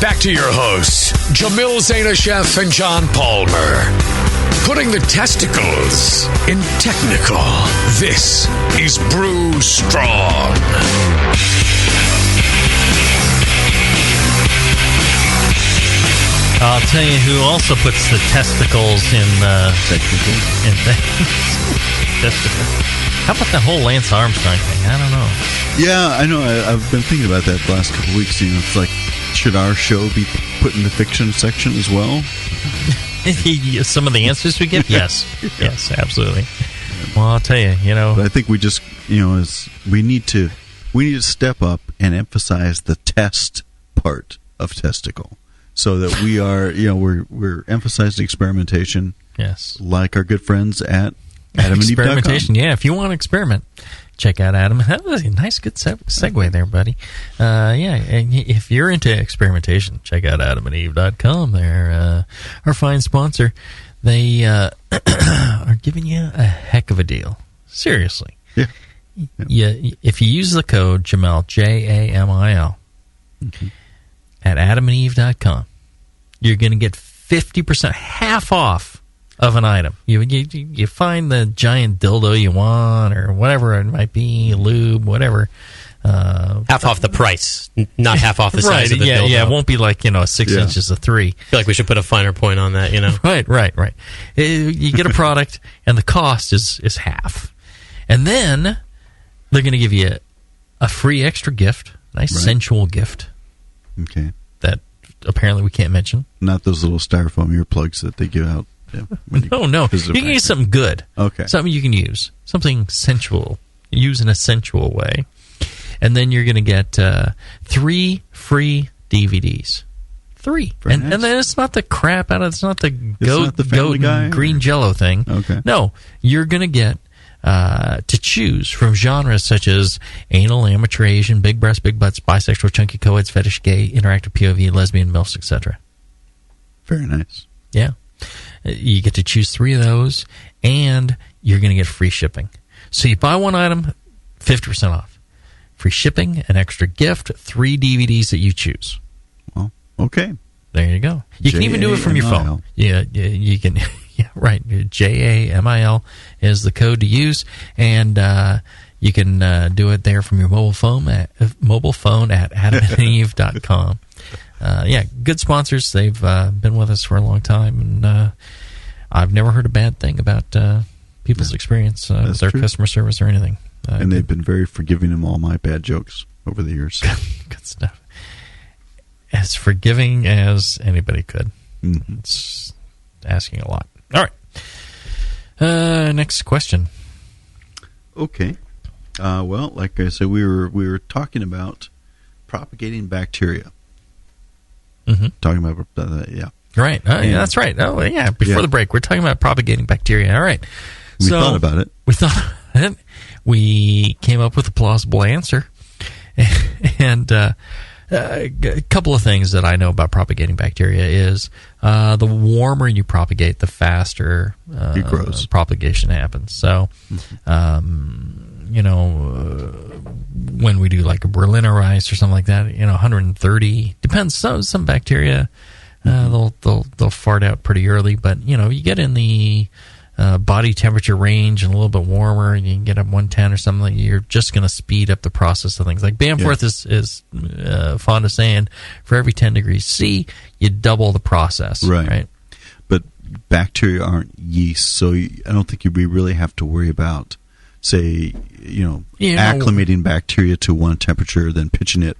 Speaker 2: Back to your hosts, Jamil Zainasheff and John Palmer. Putting the testicles in technical. This is Brew Strong.
Speaker 3: I'll tell you who also puts the testicles in technical. In testicles. How about that whole Lance Armstrong thing? I don't know.
Speaker 4: Yeah, I know. I've been thinking about that the last couple of weeks. You know, it's like, should our show be put in the fiction section as well?
Speaker 3: Some of the answers we give? Yes. Yes, absolutely. Well, I'll tell you,
Speaker 4: But I think we just, we need to step up and emphasize the test part of testicle, so that we are, we're emphasizing experimentation.
Speaker 3: Yes,
Speaker 4: like our good friends at AdamandEve.com.
Speaker 3: Experimentation. Yeah, if you want to experiment, check out Adam. That was a nice, good segue there, buddy. And if you're into experimentation, check out AdamandEve.com. They're our fine sponsor. They are giving you a heck of a deal. Seriously. Yeah. If you use the code Jamil, Jamil, at AdamandEve.com, you're going to get 50%, half off of an item. You find the giant dildo you want, or whatever it might be, lube, whatever.
Speaker 8: Half off the price, not half off the size of the dildo.
Speaker 3: Yeah, it won't be like 6 inches of 3.
Speaker 8: I feel like we should put a finer point on that.
Speaker 3: Right. You get a product, and the cost is half, and then they're going to give you a free extra gift, nice sensual gift.
Speaker 4: Okay.
Speaker 3: That apparently we can't mention.
Speaker 4: Not those little styrofoam earplugs that they give out.
Speaker 3: No. You can use something good.
Speaker 4: Okay.
Speaker 3: Something you can use. Something sensual. Use in a sensual way. And then you're going to get 3 free DVDs. 3. And then it's not the crap out of it's not the goat and green jello thing.
Speaker 4: Okay.
Speaker 3: No. You're going to get to choose from genres such as anal, amateur, Asian, big breasts, big butts, bisexual, chunky co-eds, fetish, gay, interactive, POV, lesbian, MILFs, etc.
Speaker 4: Very nice.
Speaker 3: Yeah. You get to choose 3 of those, and you're going to get free shipping. So you buy one item, 50% off. Free shipping, an extra gift, 3 DVDs that you choose.
Speaker 4: Well, okay.
Speaker 3: There you go. You can even do it from your phone. Yeah, you can. Yeah, right. JAMIL is the code to use, and you can do it there from your mobile phone at AdamandEve.com. Good sponsors. They've been with us for a long time, and I've never heard a bad thing about people's experience with their customer service or anything.
Speaker 4: And they've been very forgiving of all my bad jokes over the years.
Speaker 3: Good stuff. As forgiving as anybody could.
Speaker 4: Mm-hmm.
Speaker 3: It's asking a lot. All right. Next question.
Speaker 4: Okay. Well, like I said, we were talking about propagating bacteria.
Speaker 3: Mm-hmm.
Speaker 4: Talking about
Speaker 3: Right. That's right. Oh, yeah. Before the break, we're talking about propagating bacteria. All right.
Speaker 4: We thought about it.
Speaker 3: We came up with a plausible answer, and a couple of things that I know about propagating bacteria is the warmer you propagate, the faster
Speaker 4: it grows.
Speaker 3: Propagation happens. So, when we do like a Berliner rice or something like that, 130 depends. Some bacteria they'll fart out pretty early, but you get in the body temperature range and a little bit warmer, and you can get up 110 or something. Like you're just going to speed up the process of things. Like Bamforth is fond of saying, for every 10 degrees C, you double the process. Right.
Speaker 4: But bacteria aren't yeast, so I don't think we really have to worry about, say, acclimating bacteria to one temperature, then pitching it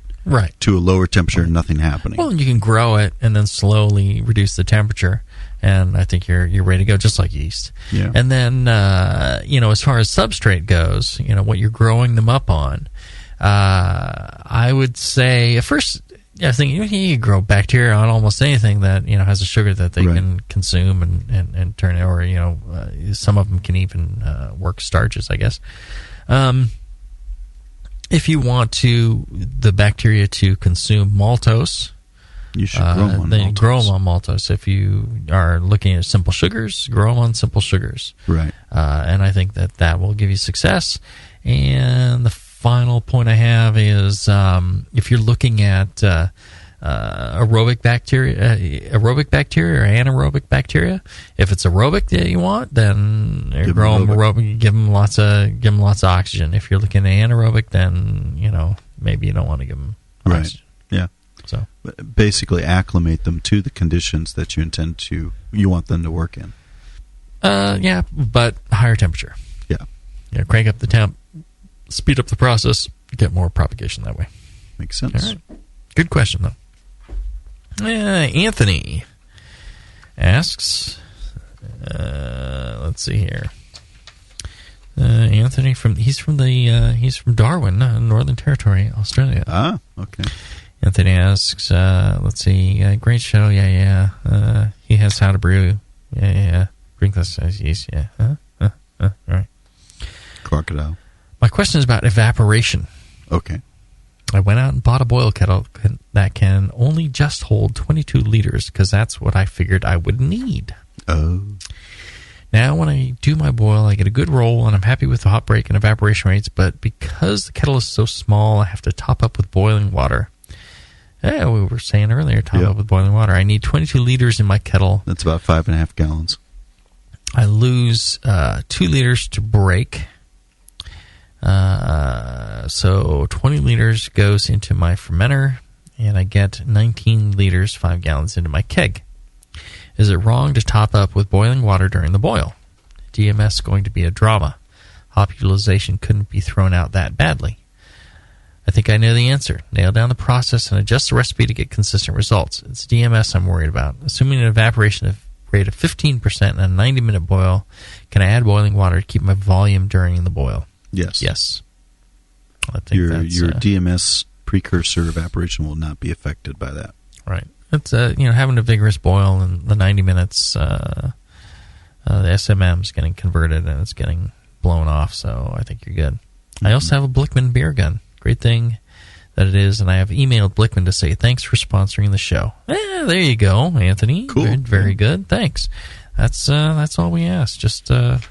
Speaker 4: to a lower temperature and nothing happening.
Speaker 3: Well, you can grow it and then slowly reduce the temperature, and I think you're ready to go, just like yeast.
Speaker 4: Yeah.
Speaker 3: And then, as far as substrate goes, what you're growing them up on, I would say, at first, I think you can grow bacteria on almost anything that, has a sugar that they can consume and turn, or, some of them can even work starches, I guess. If you want the bacteria to consume maltose,
Speaker 4: you should grow them on
Speaker 3: then
Speaker 4: maltose.
Speaker 3: Grow them on maltose. If you are looking at simple sugars, grow them on simple sugars.
Speaker 4: Right.
Speaker 3: And I think that will give you success. And the final point I have is if you're looking at aerobic bacteria or anaerobic bacteria, if it's aerobic that you want, then grow them aerobic. Give them lots of oxygen. If you're looking at anaerobic, then maybe you don't want to give them oxygen.
Speaker 4: Yeah.
Speaker 3: So
Speaker 4: basically, acclimate them to the conditions that you want them to work in.
Speaker 3: But higher temperature.
Speaker 4: Yeah.
Speaker 3: Crank up the temp, speed up the process, get more propagation that way.
Speaker 4: Makes sense.
Speaker 3: All right. Good question, though. Anthony asks, let's see here. Anthony he's from Darwin, Northern Territory, Australia.
Speaker 4: Ah, okay.
Speaker 3: Anthony asks, let's see, great show, yeah. He has How to Brew, yeah. Drink less yeast, yeah. Right.
Speaker 4: Crocodile.
Speaker 3: My question is about evaporation.
Speaker 4: Okay.
Speaker 3: I went out and bought a boil kettle that can only just hold 22 liters because that's what I figured I would need.
Speaker 4: Oh.
Speaker 3: Now when I do my boil, I get a good roll, and I'm happy with the hop break and evaporation rates, but because the kettle is so small, I have to top up with boiling water. Yeah, we were saying earlier, top up with boiling water. I need 22 liters in my kettle.
Speaker 4: That's about 5.5 gallons.
Speaker 3: I lose 2 liters to break. So 20 liters goes into my fermenter, and I get 19 liters, 5 gallons, into my keg. Is it wrong to top up with boiling water during the boil? DMS going to be a drama. Hop utilization couldn't be thrown out that badly. I think I know the answer. Nail down the process and adjust the recipe to get consistent results. It's DMS I'm worried about. Assuming an evaporation rate of 15% and a 90-minute boil, can I add boiling water to keep my volume during the boil?
Speaker 4: Yes.
Speaker 3: Yes. I think
Speaker 4: your DMS precursor evaporation will not be affected by that.
Speaker 3: Right. It's having a vigorous boil in the 90 minutes, the SMM is getting converted and it's getting blown off, so I think you're good. Mm-hmm. I also have a Blickman beer gun. Great thing that it is, and I have emailed Blickman to say thanks for sponsoring the show. There you go, Anthony.
Speaker 4: Cool.
Speaker 3: Very good. Thanks. That's all we ask. Just let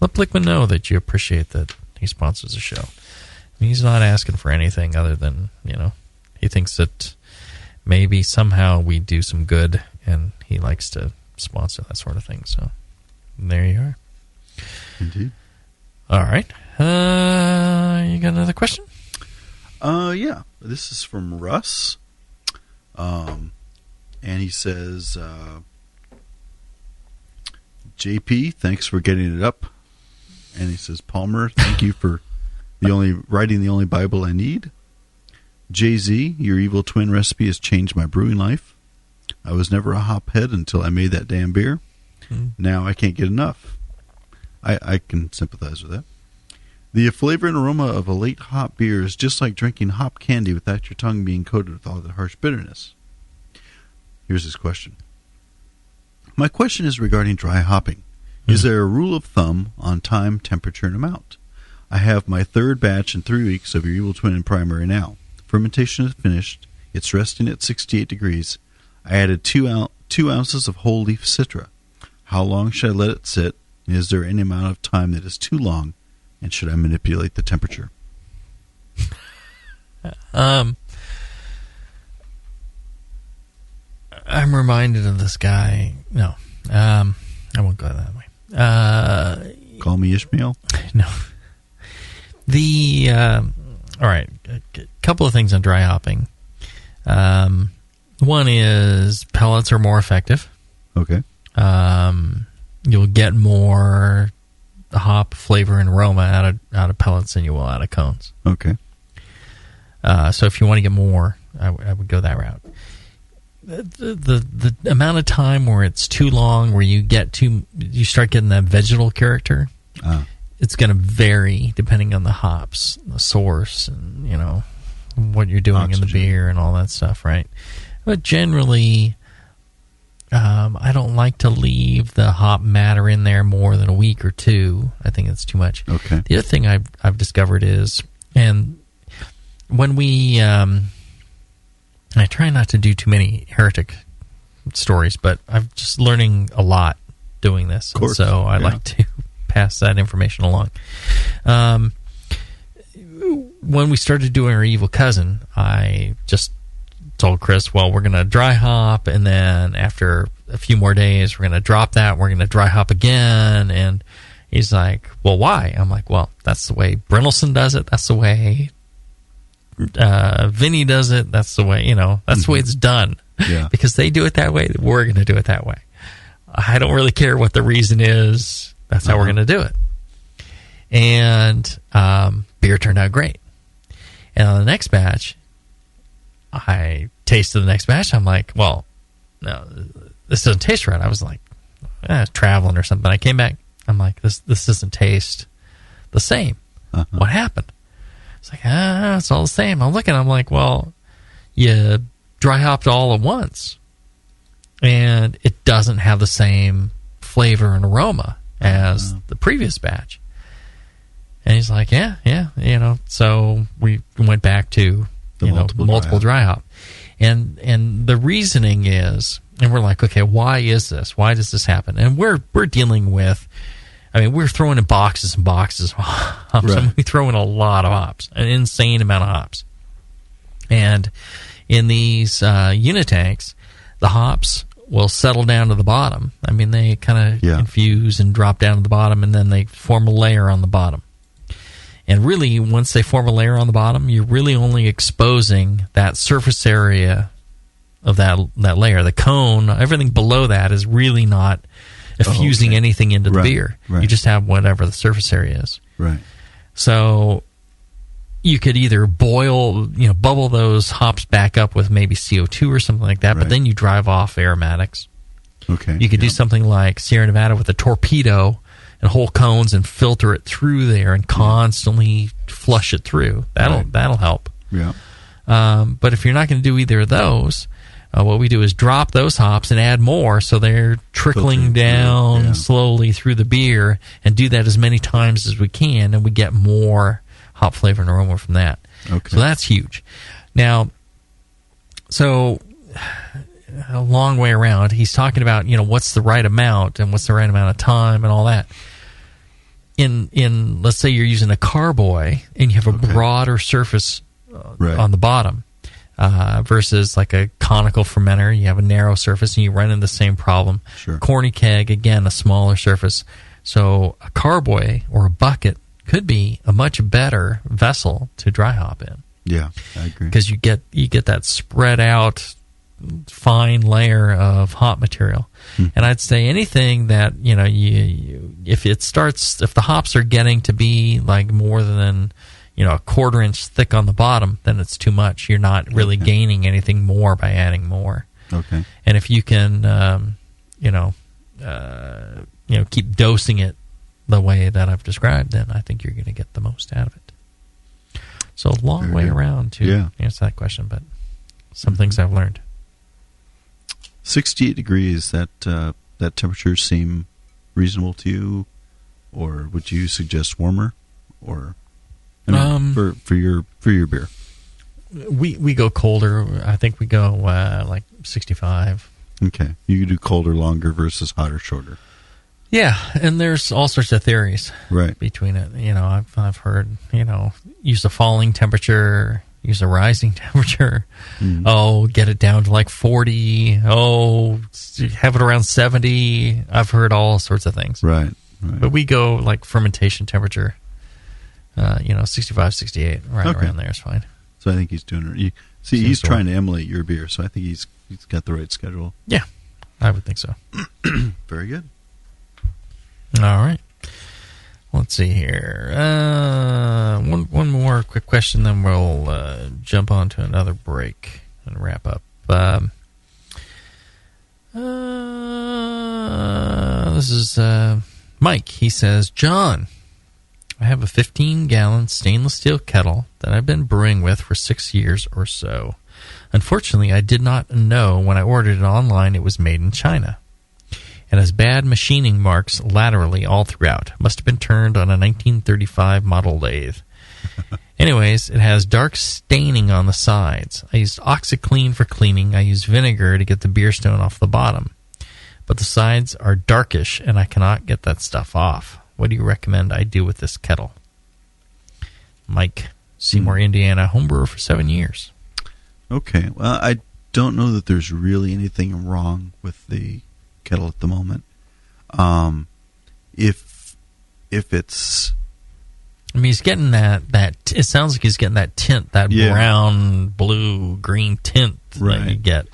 Speaker 3: Blickman know that you appreciate that he sponsors the show. I mean, he's not asking for anything other than he thinks that maybe somehow we do some good, and he likes to sponsor that sort of thing. So there you are.
Speaker 4: Indeed.
Speaker 3: All right. You got another question?
Speaker 4: Yeah. This is from Russ. And he says, JP, thanks for getting it up. And he says, Palmer, thank you for writing the only Bible I need. Jay-Z, your evil twin recipe has changed my brewing life. I was never a hophead until I made that damn beer. Now I can't get enough. I can sympathize with that. The flavor and aroma of a late hop beer is just like drinking hop candy without your tongue being coated with all the harsh bitterness. Here's his question. My question is regarding dry hopping. Is there a rule of thumb on time, temperature, and amount? I have my third batch in 3 weeks of your evil twin and primary now. Fermentation is finished. It's resting at 68 degrees. I added 2 ounces of whole leaf citra. How long should I let it sit? Is there any amount of time that is too long? And should I manipulate the temperature?
Speaker 3: I'm reminded of this guy. No, I won't go that way.
Speaker 4: Call me Ishmael?
Speaker 3: No. All right, a couple of things on dry hopping. One is pellets are more effective.
Speaker 4: Okay.
Speaker 3: You'll get more hop flavor and aroma out of pellets than you will out of cones.
Speaker 4: Okay.
Speaker 3: So if you want to get more, I would go that route. The amount of time where it's too long, where you start getting that vegetal character, it's going to vary depending on the hops, the source, and what you're doing in the beer and all that stuff, right? But generally, I don't like to leave the hop matter in there more than a week or two. I think it's too much.
Speaker 4: Okay.
Speaker 3: The other thing I've discovered is, and when we, I try not to do too many heretic stories, but I'm just learning a lot doing this.
Speaker 4: Of course.
Speaker 3: So I like to pass that information along. When we started doing our evil cousin, I just told Chris, well, we're going to dry hop, and then after a few more days, we're going to drop that, we're going to dry hop again. And he's like, well, why? I'm like, well, that's the way Brynelson does it. That's the way Vinny does it. That's the way, that's the way it's done.
Speaker 4: Yeah.
Speaker 3: Because they do it that way, we're going to do it that way. I don't really care what the reason is. That's how we're going to do it. And beer turned out great. And on the next batch, I tasted the next batch. I'm like, well, no, this doesn't taste right. I was like, traveling or something. I came back. I'm like, this doesn't taste the same. What happened? It's like, it's all the same. I'm looking, I'm like, well, you dry hopped all at once, and it doesn't have the same flavor and aroma as the previous batch. And he's like, yeah, so we went back to multiple dry hop. And the reasoning is, and we're like, okay, why is this? Why does this happen? And we're dealing with, we're throwing in boxes and boxes of hops.
Speaker 4: Right.
Speaker 3: We throw in a lot of hops, an insane amount of hops. And in these unit tanks, the hops will settle down to the bottom. They kind of infuse and drop down to the bottom, and then they form a layer on the bottom. And really, once they form a layer on the bottom, you're really only exposing that surface area of that layer. The cone, everything below that is really not effusing anything into the beer.
Speaker 4: Right.
Speaker 3: You just have whatever the surface area is.
Speaker 4: Right.
Speaker 3: So you could either bubble those hops back up with maybe CO2 or something like that, but then you drive off aromatics.
Speaker 4: Okay.
Speaker 3: You could do something like Sierra Nevada with a torpedo and whole cones and filter it through there and constantly flush it through. That'll help.
Speaker 4: Yeah.
Speaker 3: But if you're not going to do either of those, what we do is drop those hops and add more, so they're trickling down slowly through the beer, and do that as many times as we can, and we get more hop flavor and aroma from that.
Speaker 4: Okay.
Speaker 3: So that's huge. Now, a long way around, he's talking about, what's the right amount and what's the right amount of time and all that. In let's say you're using a carboy and you have a broader surface on the bottom versus like a conical fermenter, you have a narrow surface and you run into the same problem.
Speaker 4: Sure.
Speaker 3: Corny keg, again, a smaller surface. So a carboy or a bucket could be a much better vessel to dry hop in.
Speaker 4: Yeah, I agree.
Speaker 3: Because you get that spread out fine layer of hop material. And I'd say anything that if the hops are getting to be like more than a quarter inch thick on the bottom, then it's too much. You're not really gaining anything more by adding more.
Speaker 4: Okay.
Speaker 3: And if you can keep dosing it the way that I've described, then I think you're going to get the most out of it. So a long way around to answer that question, but some things I've learned.
Speaker 4: 68 degrees, that temperature seem reasonable to you, or would you suggest warmer, or for your beer?
Speaker 3: We go colder. I think we go like 65.
Speaker 4: Okay, you do colder longer versus hotter shorter.
Speaker 3: Yeah, and there's all sorts of theories between it. I've heard use a falling temperature, use a rising temperature. Get it down to like 40. Have it around 70. I've heard all sorts of things.
Speaker 4: Right.
Speaker 3: But we go like fermentation temperature, 65, 68, around there is fine.
Speaker 4: So I think he's doing it. He's trying to emulate your beer, so I think he's got the right schedule.
Speaker 3: Yeah, I would think so.
Speaker 4: Very good.
Speaker 3: All right. Let's see here. One more quick question, then we'll jump on to another break and wrap up. This is Mike. He says, John, I have a 15-gallon stainless steel kettle that I've been brewing with for 6 years or so. Unfortunately, I did not know when I ordered it online it was made in China. It has bad machining marks laterally all throughout. Must have been turned on a 1935 model lathe. Anyways, it has dark staining on the sides. I used OxyClean for cleaning. I used vinegar to get the beer stone off the bottom. But the sides are darkish, and I cannot get that stuff off. What do you recommend I do with this kettle? Mike, Seymour, Indiana, homebrewer for 7 years.
Speaker 4: Okay. Well, I don't know that there's really anything wrong with the kettle at the moment. If it's,
Speaker 3: he's getting that it sounds like he's getting that tint, that brown, blue, green tint that you get,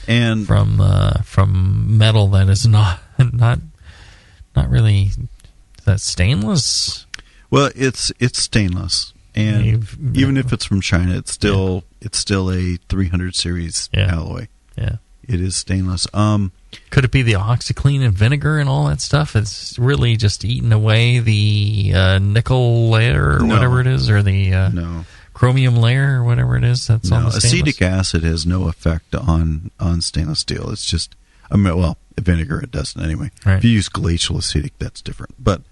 Speaker 4: and
Speaker 3: from metal that is not really. Is that stainless?
Speaker 4: Well, it's stainless, and even if it's from China, it's still a 300 series alloy.
Speaker 3: Yeah.
Speaker 4: It is stainless.
Speaker 3: Could it be the OxyClean and vinegar and all that stuff? It's really just eating away the nickel layer or whatever it is, or the chromium layer or whatever it is that's on the stainless?
Speaker 4: Acetic acid has no effect on stainless steel. It's just, vinegar it doesn't anyway.
Speaker 3: Right.
Speaker 4: If you use glacial acetic, that's different. But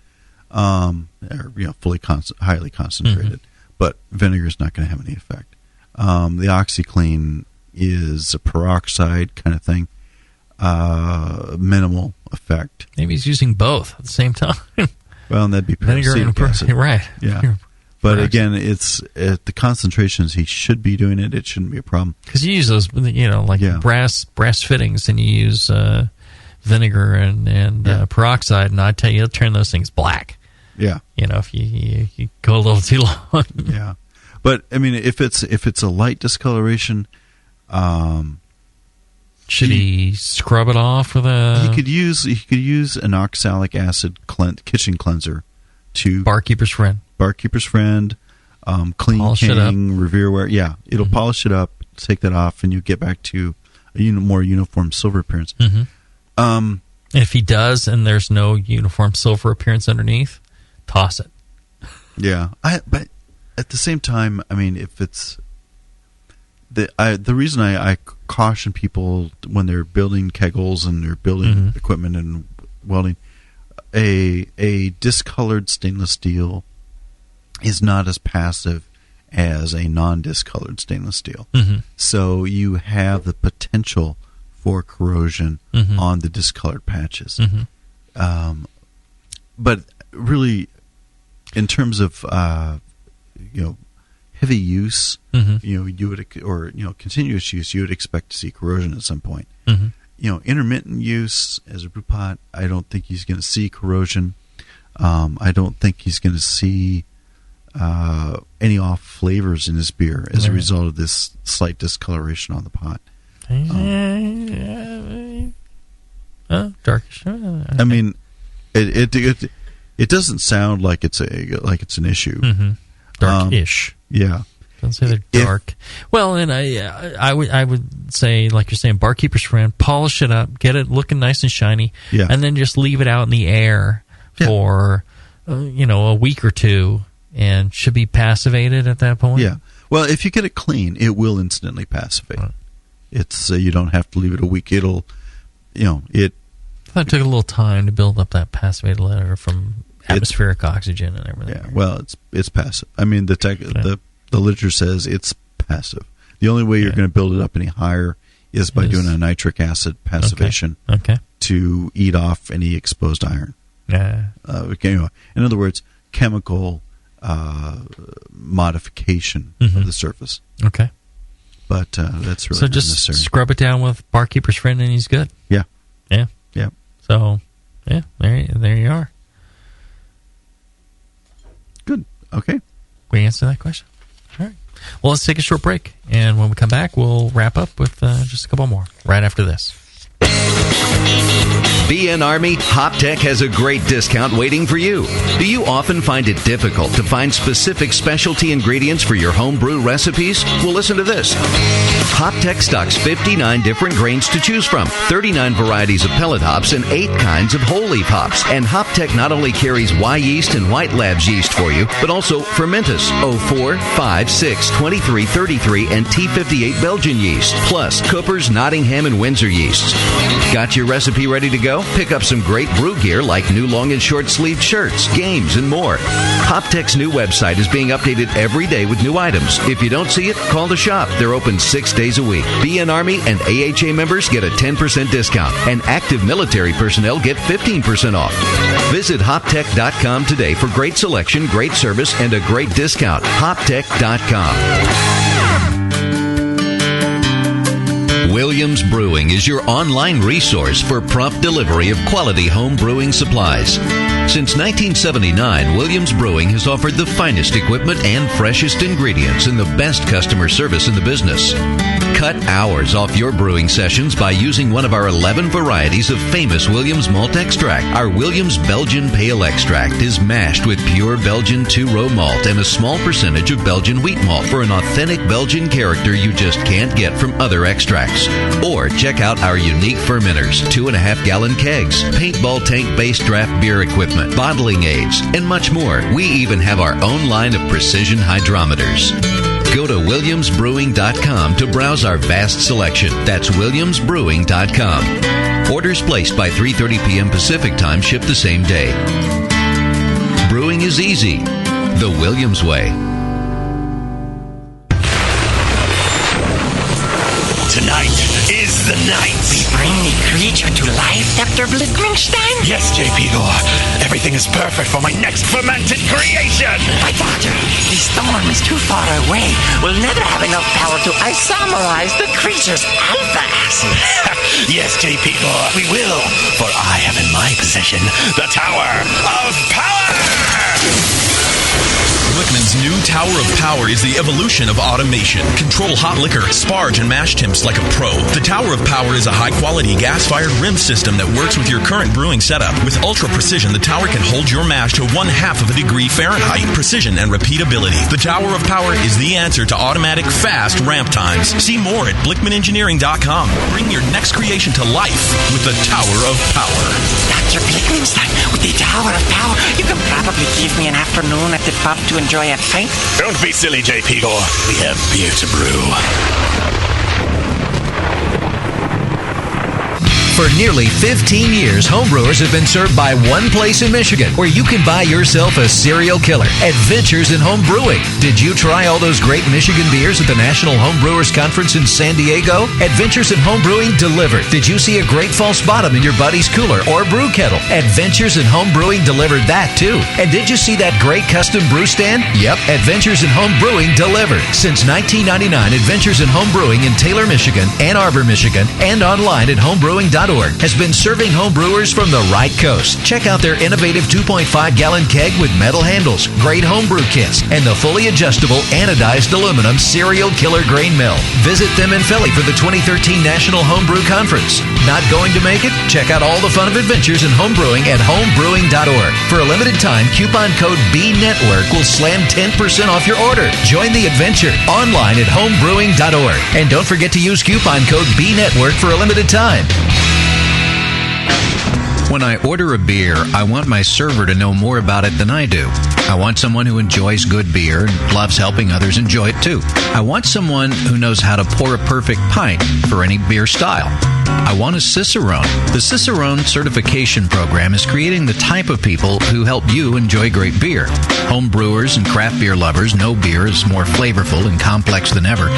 Speaker 4: highly concentrated. But vinegar is not going to have any effect. The OxyClean is a peroxide kind of thing. Minimal effect.
Speaker 3: Maybe he's using both at the same time.
Speaker 4: Well, and that'd be
Speaker 3: vinegar and
Speaker 4: acid.
Speaker 3: Right.
Speaker 4: Yeah. But again, it's at the concentrations he should be doing it. It shouldn't be a problem.
Speaker 3: Because you use those, brass fittings, and you use vinegar and peroxide, and I tell you, it'll turn those things black.
Speaker 4: Yeah.
Speaker 3: If you go a little too long.
Speaker 4: Yeah. But I mean, if it's a light discoloration,
Speaker 3: should he scrub it off with a?
Speaker 4: He could use an oxalic acid kitchen cleanser to
Speaker 3: Barkeeper's Friend,
Speaker 4: Clean
Speaker 3: polish
Speaker 4: King, Revereware. Yeah, it'll polish it up, take that off, and you get back to a more uniform silver appearance.
Speaker 3: If he does, and there's no uniform silver appearance underneath, toss it.
Speaker 4: Yeah, but at the same time, I mean, if it's the reason I caution people when they're building kegels and they're building equipment and welding, a discolored stainless steel is not as passive as a non-discolored stainless steel. So you have the potential for corrosion on the discolored patches. But really, in terms of heavy use, you would, or continuous use, you would expect to see corrosion at some point. Intermittent use as a brew pot, I don't think he's going to see corrosion. I don't think he's going to see any off flavors in his beer as a result of this slight discoloration on the pot.
Speaker 3: Darkish.
Speaker 4: I mean, it doesn't sound like it's an issue.
Speaker 3: Darkish.
Speaker 4: Yeah.
Speaker 3: Don't say they're dark. Well, and I would say, like you're saying, Barkeeper's Friend, polish it up, get it looking nice and shiny, and then just leave it out in the air for a week or two, and should be passivated at that point.
Speaker 4: Yeah. Well, if you get it clean, it will instantly passivate. Right. It's you don't have to leave it a week. It'll, it.
Speaker 3: I thought it took a little time to build up that passivated layer from atmospheric oxygen and everything.
Speaker 4: Yeah. Well, it's passive. I mean, the literature says it's passive. The only way you're going to build it up any higher is by doing a nitric acid passivation to eat off any exposed iron.
Speaker 3: Yeah.
Speaker 4: In other words, chemical modification of the surface.
Speaker 3: Okay.
Speaker 4: But that's really
Speaker 3: so just
Speaker 4: necessary.
Speaker 3: Scrub it down with Barkeeper's Friend and he's good.
Speaker 4: Yeah.
Speaker 3: Yeah.
Speaker 4: Yeah.
Speaker 3: So, there you are.
Speaker 4: Good. Okay.
Speaker 3: We answer that question. All right. Well, let's take a short break, and when we come back, we'll wrap up with just a couple more right after this.
Speaker 15: BN Army, HopTech has a great discount waiting for you. Do you often find it difficult to find specific specialty ingredients for your homebrew recipes? Well, listen to this. HopTech stocks 59 different grains to choose from, 39 varieties of pellet hops, and 8 kinds of whole leaf hops. And HopTech not only carries Y yeast and White Labs yeast for you, but also Fermentus, 04, 5, 6, 23, 33, and T58 Belgian yeast, plus Cooper's, Nottingham, and Windsor yeasts. Got your recipe ready to go? Pick up some great brew gear like new long and short sleeved shirts, games, and more. HopTech's new website is being updated every day with new items. If you don't see it, call the shop. They're open 6 days a week. BN Army and AHA members get a 10% discount, and active military personnel get 15% off. Visit HopTech.com today for great selection, great service, and a great discount. HopTech.com. Williams Brewing is your online resource for prompt delivery of quality home brewing supplies. Since 1979, Williams Brewing has offered the finest equipment and freshest ingredients and the best customer service in the business. Cut hours off your brewing sessions by using one of our 11 varieties of famous Williams malt extract. Our Williams Belgian Pale Extract is mashed with pure Belgian 2-row malt and a small percentage of Belgian wheat malt for an authentic Belgian character you just can't get from other extracts. Or check out our unique fermenters, 2.5-gallon kegs, paintball tank-based draft beer equipment, bottling aids, and much more. We even have our own line of precision hydrometers. Go to williamsbrewing.com to browse our vast selection. That's williamsbrewing.com. Orders placed by 3:30 p.m. Pacific Time ship the same day. Brewing is easy. The Williams way.
Speaker 16: Tonight is the night.
Speaker 17: We bring the creature to life, Dr. Blickmanstein?
Speaker 16: Yes, J.P. Gore. Everything is perfect for my next fermented creation.
Speaker 17: My doctor, the storm is too far away. We'll never have enough power to isomerize the creature's alpha acid.
Speaker 16: Yes, J.P. Gore, we will. For I have in my possession the Tower of Power.
Speaker 1: Blickman's new Tower of Power is the evolution of automation. Control hot liquor, sparge, and mash temps like a pro. The Tower of Power is a high-quality gas-fired rim system that works with your current brewing setup. With ultra-precision, the tower can hold your mash to 1/2 of a degree Fahrenheit. Precision and repeatability. The Tower of Power is the answer to automatic, fast ramp times. See more at BlickmanEngineering.com. Bring your next creation to life with the Tower of Power.
Speaker 17: Dr. Blickmanstein, with the Tower of Power, you can probably give me an afternoon at the pub to enjoy a pint.
Speaker 16: Don't be silly, J.P. Gore. We have beer to brew.
Speaker 18: For nearly 15 years, homebrewers have been served by one place in Michigan where you can buy yourself a serial killer, Adventures in Homebrewing. Did you try all those great Michigan beers at the National Homebrewers Conference in San Diego? Adventures in Homebrewing delivered. Did you see a great false bottom in your buddy's cooler or brew kettle? Adventures in Homebrewing delivered that too. And did you see that great custom brew stand? Yep, Adventures in Homebrewing delivered. Since 1999, Adventures in Homebrewing in Taylor, Michigan, Ann Arbor, Michigan, and online at homebrewing.org has been serving homebrewers from the right coast. Check out their innovative 2.5-gallon keg with metal handles, great homebrew kits, and the fully adjustable anodized aluminum serial killer grain mill. Visit them in Philly for the 2013 National Homebrew Conference. Not going to make it? Check out all the fun of Adventures in Homebrewing at homebrewing.org. For a limited time, coupon code BNetwork will slam 10% off your order. Join the adventure online at homebrewing.org. And don't forget to use coupon code BNetwork for a limited time.
Speaker 19: When I order a beer, I want my server to know more about it than I do. I want someone who enjoys good beer and loves helping others enjoy it too. I want someone who knows how to pour a perfect pint for any beer style. I want a Cicerone. The Cicerone certification program is creating the type of people who help you enjoy great beer. Home brewers and craft beer lovers know beer is more flavorful and complex than ever,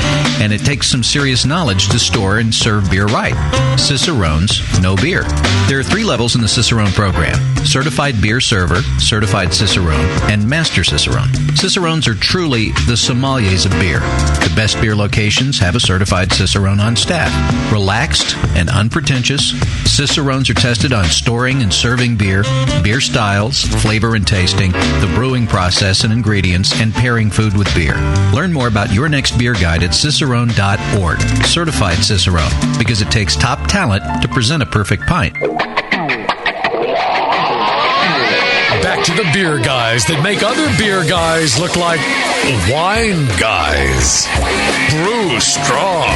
Speaker 19: and it takes some serious knowledge to store and serve beer right. Cicerones know beer. There are 3 levels in the Cicerone program: Certified Beer Server, Certified Cicerone, and Master Cicerone. Cicerones are truly the sommeliers of beer. The best beer locations have a certified Cicerone on staff. Relaxed and unpretentious, Cicerones are tested on storing and serving beer, beer styles, flavor and tasting, the brewing process and ingredients, and pairing food with beer. Learn more about your next beer guide at cicerone.org. Certified Cicerone, because it takes top talent to present a perfect pint.
Speaker 2: Back to the beer guys that make other beer guys look like wine guys. Brew strong.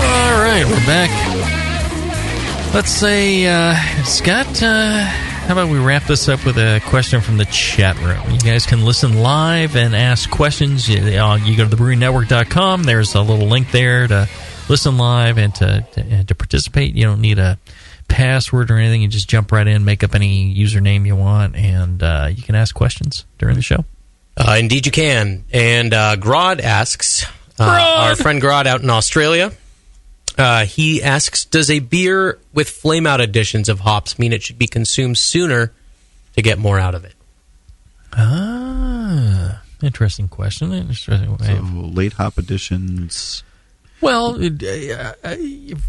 Speaker 3: All right, we're back. Let's say, Scott, how about we wrap this up with a question from the chat room? You guys can listen live and ask questions. You go to thebrewingnetwork.com. There's a little link there to listen live and to participate. You don't need a password or anything. You just jump right in, make up any username you want, and you can ask questions during the show.
Speaker 8: Indeed you can. And Grod asks, our friend Grod out in Australia, he asks, does a beer with flame-out additions of hops mean it should be consumed sooner to get more out of it?
Speaker 3: Interesting question. Interesting way.
Speaker 4: So late hop additions...
Speaker 3: Well,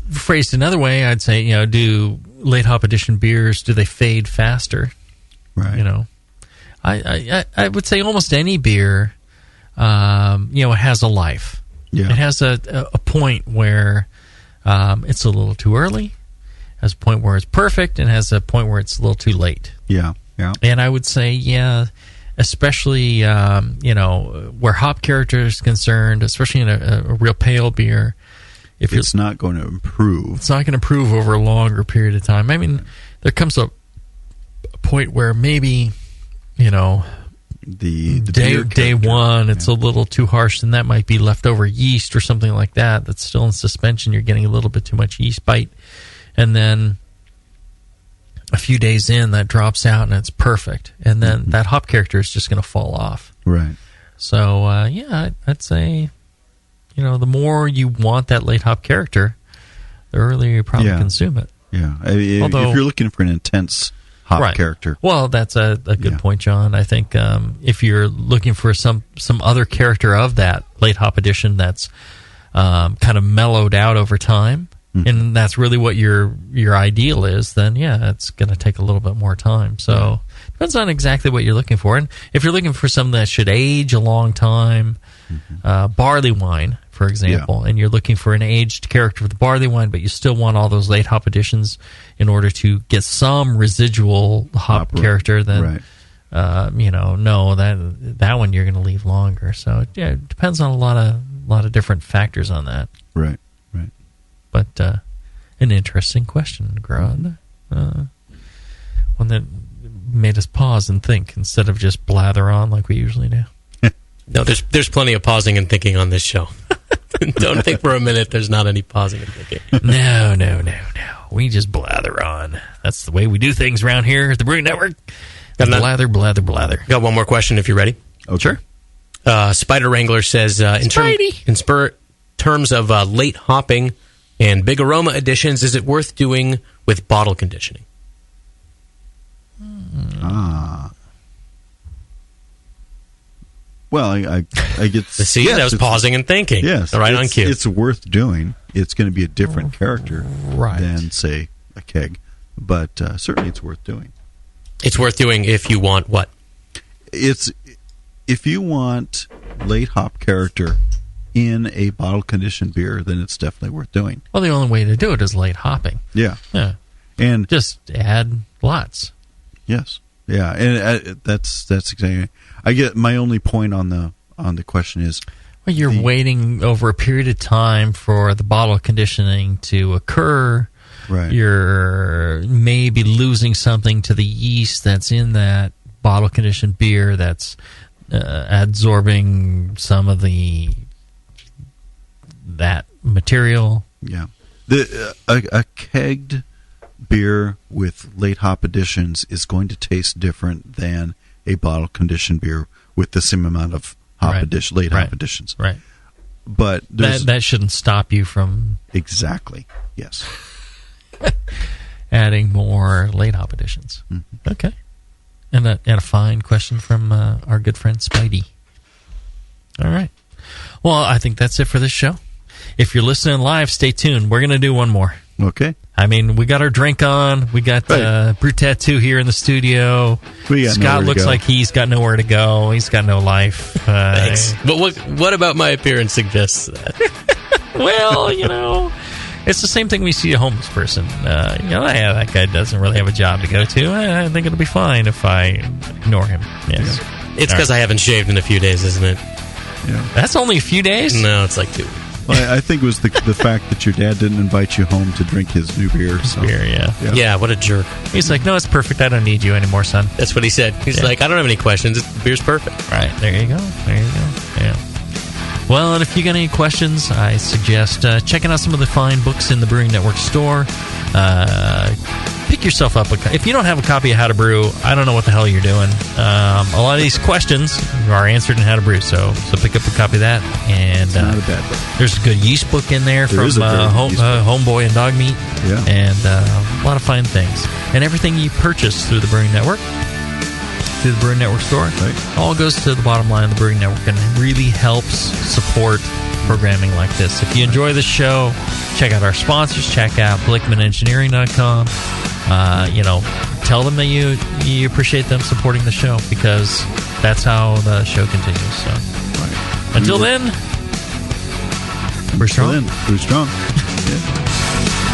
Speaker 3: phrased another way, I'd say, do late hop addition beers, do they fade faster?
Speaker 4: Right.
Speaker 3: I would say almost any beer. it has a life.
Speaker 4: Yeah.
Speaker 3: It has a point where it's a little too early, has a point where it's perfect, and has a point where it's a little too late.
Speaker 4: Yeah, yeah.
Speaker 3: And I would say, especially where hop character is concerned, especially in a real pale beer, if
Speaker 4: it's not going to improve.
Speaker 3: It's not going to improve over a longer period of time. I mean, there comes a point where maybe,
Speaker 4: the
Speaker 3: day one, it's a little too harsh, and that might be leftover yeast or something like that that's still in suspension. You're getting a little bit too much yeast bite. And then a few days in, that drops out, and it's perfect. And then that hop character is just going to fall off.
Speaker 4: Right.
Speaker 3: So, I'd say, the more you want that late hop character, the earlier you probably consume it.
Speaker 4: Yeah. If you're looking for an intense hop character.
Speaker 3: Well, that's a good point, John. I think if you're looking for some other character of that late hop edition that's kind of mellowed out over time, and that's really what your ideal is, then it's going to take a little bit more time. So depends on exactly what you're looking for. And if you're looking for something that should age a long time, barley wine, for example, and you're looking for an aged character for the barley wine, but you still want all those late hop additions in order to get some residual hop character, then that one you're going to leave longer. So it depends on a lot of different factors on that.
Speaker 4: Right.
Speaker 3: But an interesting question, Grod. One that made us pause and think instead of just blather on like we usually do.
Speaker 8: No, there's plenty of pausing and thinking on this show. Don't think for a minute there's not any pausing and thinking.
Speaker 3: No. We just blather on. That's the way we do things around here at the Brewing Network. Blather.
Speaker 8: Got one more question if you're ready.
Speaker 3: Okay.
Speaker 8: Sure. Spider Wrangler says, in terms of late hopping and big aroma additions, is it worth doing with bottle conditioning?
Speaker 4: Well, I get...
Speaker 8: See, that was pausing and thinking.
Speaker 4: Yes.
Speaker 8: Right on cue.
Speaker 4: It's worth doing. It's going to be a different character than, say, a keg. But certainly it's worth doing.
Speaker 8: It's worth doing if you want what?
Speaker 4: If you want late hop character in a bottle-conditioned beer, then it's definitely worth doing.
Speaker 3: Well, the only way to do it is late hopping.
Speaker 4: Yeah.
Speaker 3: And just add lots.
Speaker 4: Yes. Yeah, and that's exactly. I get my only point on the question is.
Speaker 3: Well, you're waiting over a period of time for the bottle conditioning to occur.
Speaker 4: Right.
Speaker 3: You're maybe losing something to the yeast that's in that bottle conditioned beer that's absorbing some of that material.
Speaker 4: Yeah. A kegged beer with late hop additions is going to taste different than a bottle conditioned beer with the same amount of hop late hop additions.
Speaker 3: Right.
Speaker 4: But
Speaker 3: that shouldn't stop you from
Speaker 4: exactly. Yes.
Speaker 3: adding more late hop additions.
Speaker 4: Mm-hmm.
Speaker 3: Okay. And a fine question from our good friend Spidey. All right. Well, I think that's it for this show. If you're listening live, stay tuned. We're going to do one more.
Speaker 4: Okay.
Speaker 3: I mean, we got our drink on. We got Brew Tattoo here in the studio. Scott looks like he's got nowhere to go. He's got no life.
Speaker 8: Thanks. But what about my appearance suggests that?
Speaker 3: Well, it's the same thing we see a homeless person. That guy doesn't really have a job to go to. I think it'll be fine if I ignore him. Yes.
Speaker 8: Yeah. It's because I haven't shaved in a few days, isn't it?
Speaker 4: Yeah.
Speaker 3: That's only a few days?
Speaker 8: No, it's like 2 weeks.
Speaker 4: Well, I think it was the fact that your dad didn't invite you home to drink his new beer.
Speaker 8: Yeah, what a jerk.
Speaker 3: He's like, no, it's perfect. I don't need you anymore, son.
Speaker 8: That's what he said. He's like, I don't have any questions. The beer's perfect.
Speaker 3: Right, there you go. Yeah. Well, and if you got any questions, I suggest checking out some of the fine books in the Brewing Network store. Pick yourself up if you don't have a copy of How to Brew, I don't know what the hell you're doing. A lot of these questions are answered in How to Brew, so pick up a copy of that. And
Speaker 4: it's not a bad book.
Speaker 3: There's a good yeast book in there from Homeboy and Dog Meat, and a lot of fine things. And everything you purchase through the Brewing Network, through the Brewing Network store, all goes to the bottom line of the Brewing Network and really helps support programming like this. If you enjoy this show, check out our sponsors. Check out BlickmanEngineering.com. Tell them that you appreciate them supporting the show, because that's how the show continues. So. Until then, we're strong.
Speaker 4: We're strong. Yeah.